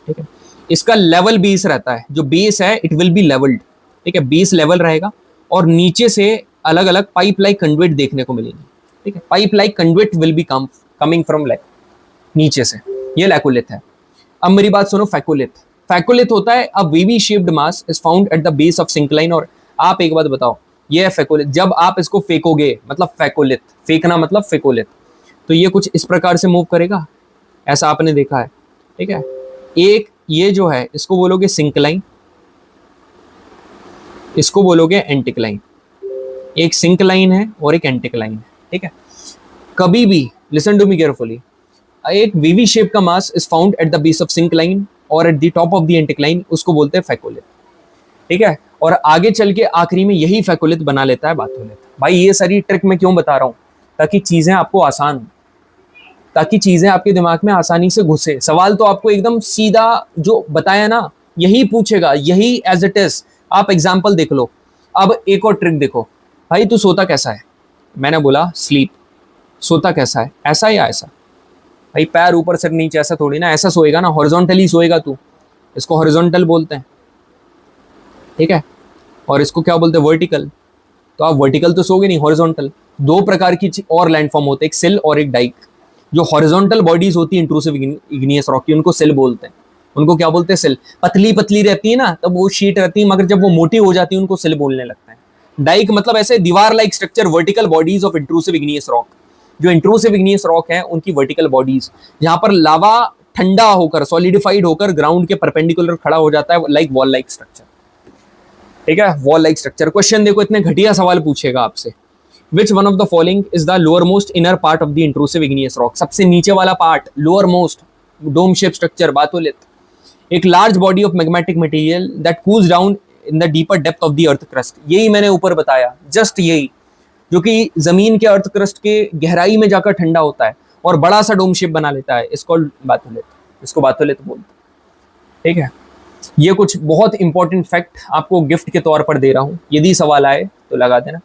Speaker 2: ठीक है, इसका लेवल बेस रहता है, जो बेस है इट विल बी लेवल्ड, ठीक है, बेस लेवल रहेगा और नीचे से अलग अलग पाइप लाइक कंडुइट देखने को मिलेगी, ठीक है, pipe like conduit will be coming from like नीचे से। ये लैकोलिथ है। अब मेरी बात सुनो, फैकोलिथ। फैकोलिथ होता है a wavy shaped mass is found at the base of syncline. और आप एक बात बताओ, ये है फैकोलिथ। जब आप इसको फेंकोगे, मतलब फैकोलिथ, फेंकना मतलब फैकोलिथ, तो ये कुछ इस प्रकार से मूव करेगा, ऐसा आपने देखा है, ठीक है। एक ये जो है इसको बोलोगे सिंक्लाइन, इसको बोलोगे एंटिक्लाइन। एक सिंक्लाइन है और एक एंटिक्लाइन है, ठीक है। कभी भी लिसन टू मी केयरफुली, एक वीवी शेप का mass is found at the base of syncline और at the top of the anticline, उसको बोलते हैं फैकोलिथ, ठीक है। और आगे चल के आखिरी में यही फैकोलिथ बना लेता है बाथोलिथ। भाई ये सारी ट्रिक मैं क्यों बता रहा हूँ? ताकि चीजें आपको आसान हो, ताकि चीजें आपके दिमाग में आसानी से घुसे। सवाल तो आपको एकदम सीधा जो बताया ना यही पूछेगा, यही एज इट इज। आप एग्जाम्पल देख लो। अब एक और ट्रिक देखो, भाई तू सोता कैसा है? मैंने बोला स्लीप। सोता कैसा है? ऐसा या ऐसा? भाई पैर ऊपर सिर नीचे, ऐसा थोड़ी ना, ऐसा सोएगा ना, हॉरिजॉन्टली सोएगा तू, इसको हॉरिजॉन्टल बोलते हैं, ठीक है। और इसको क्या बोलते हैं? वर्टिकल। तो आप वर्टिकल तो सोगे नहीं, हॉरिजॉन्टल। दो प्रकार की और लैंडफॉर्म होते हैं, एक सिल और एक डाइक। जो हॉरिजॉन्टल बॉडीज होती है इंट्रूसिव इग्नियस रॉक की, उनको सिल बोलते हैं। उनको क्या बोलते हैं? सिल। पतली पतली रहती है ना, तब वो शीट रहती है, मगर जब वो मोटी हो जाती है उनको सिल बोलने लगता है। डाइक मतलब ऐसे दीवार like structure, vertical bodies of intrusive igneous rock. जो इंट्रूसिव इग्नियस रॉक है उनकी वर्टिकल बॉडीज, जहां पर लावा ठंडा होकर, सॉलिडिफाइड होकर ग्राउंड के परपेंडिकुलर खड़ा हो जाता है, लाइक वॉल लाइक स्ट्रक्चर, ठीक है, वॉल लाइक स्ट्रक्चर। क्वेश्चन देखो, इतने घटिया सवाल पूछेगा आपसे। Which one of the following is the lowermost inner part of the intrusive igneous rock? सबसे नीचे वाला part, lowermost dome shaped structure, batholith. एक large body of magmatic material that cools down in the deeper depth of the earth crust। यही मैंने ऊपर बताया, just यही, जो कि जमीन के अर्थ क्रस्ट के गहराई में जाकर ठंडा होता है और बड़ा सा डोम शेप बना लेता है, इसको बाथोलिथ, इसको बाथोलिथ बोलते हैं, ठीक है। ये कुछ बहुत इंपॉर्टेंट फैक्ट आपको गिफ्ट के तौर पर दे रहा हूँ, यदि सवाल आए तो लगा देना।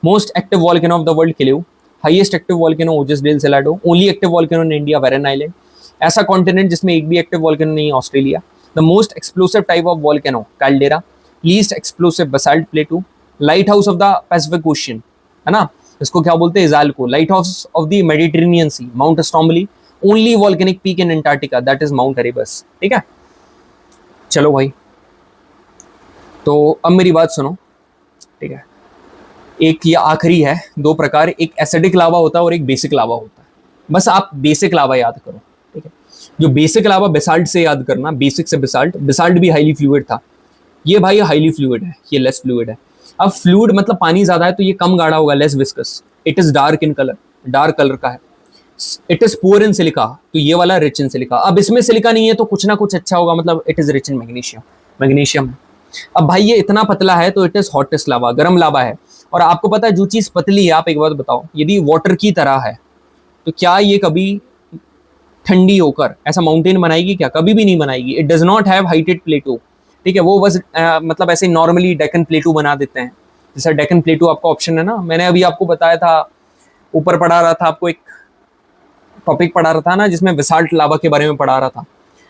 Speaker 2: Most active volcano of the world Kilauea, highest active volcano Ojos del Salado, only active volcano in India Barren Island. ऐसा कॉन्टिनेंट जिसमें एक भी एक्टिव वॉल्केनो नहीं है, Australia. The most explosive type of volcano caldera, least explosive basalt plateau, lighthouse of the Pacific ocean, है ना, इसको क्या बोलते हैं? Izalco. Lighthouse of the Mediterranean sea, Mount Stromboli. Only volcanic peak in Antarctica, that is mount Erebus, ठीक है। चलो भाई, तो अब मेरी बात सुनो, ठीक है। एक ये आखिरी है, दो प्रकार, एक एसिडिक लावा होता है और एक बेसिक लावा होता है। बस आप बेसिक लावा याद करो, ठीक है। जो बेसिक लावा बेसाल्ट से याद करना, बेसिक से बेसाल्ट, बेसाल्ट भी हाईली फ्लूइड था, ये भाई हाईली फ्लूइड है, ये लेस फ्लूइड है। अब फ्लूइड मतलब पानी ज्यादा है तो ये कम गाढ़ा होगा, less viscous. It is dark in colour, dark colour का है। It is poor in silica, तो ये वाला रिच इन सिलिका। अब इसमें सिलिका नहीं है तो कुछ ना कुछ अच्छा होगा, मतलब it is rich in magnesium, magnesium. अब भाई ये इतना पतला है तो इट इज हॉटेस्ट लावा, गर्म लावा है। और आपको पता है जो चीज पतली है, आप एक बात बताओ, यदि वाटर की तरह है तो क्या ये कभी ठंडी होकर ऐसा माउंटेन बनाएगी? क्या, कभी भी नहीं बनाएगी। It does not have heighted plateau, ठीक है। वो बस मतलब ऐसे नॉर्मली डेकन प्लेटू बना देते हैं। जैसा डेकन प्लेटू आपका ऑप्शन है ना, मैंने अभी आपको बताया था, ऊपर पढ़ा रहा था आपको, एक टॉपिक पढ़ा रहा था ना जिसमें बेसाल्ट लावा के बारे में पढ़ा रहा था,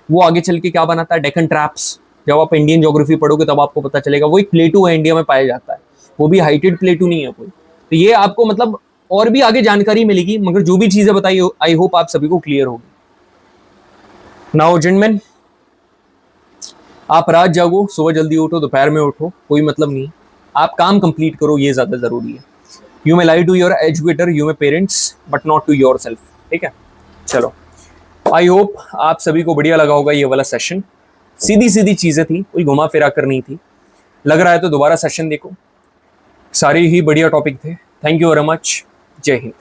Speaker 2: वो आगे चल के क्या बनाता है, डेकन ट्रैप्स। जब आप इंडियन ज्योग्राफी पढ़ोगे तब आपको पता चलेगा, वो एक प्लेटू है, इंडिया में पाया जाता है, वो भी हाइटेड प्लेटू नहीं है कोई। तो ये आपको मतलब और भी आगे जानकारी मिलेगी, मगर जो भी चीजें बताई आई होप आप सभी को क्लियर होगी। नाउ जेंटलमैन, आप रात जागो, सुबह जल्दी उठो, दोपहर में उठो, कोई मतलब नहीं, आप काम कंप्लीट करो, ये ज्यादा जरूरी है। You may lie to your educator, you may parents, but not to yourself, ठीक है। चलो, आई होप आप सभी को बढ़िया लगा होगा ये वाला सेशन। सीधी सीधी चीजें थी, कोई घुमा फिरा कर नहीं थी। लग रहा है तो दोबारा सेशन देखो, सारे ही बढ़िया टॉपिक थे। थैंक यू वेरी मच, जय हिंद।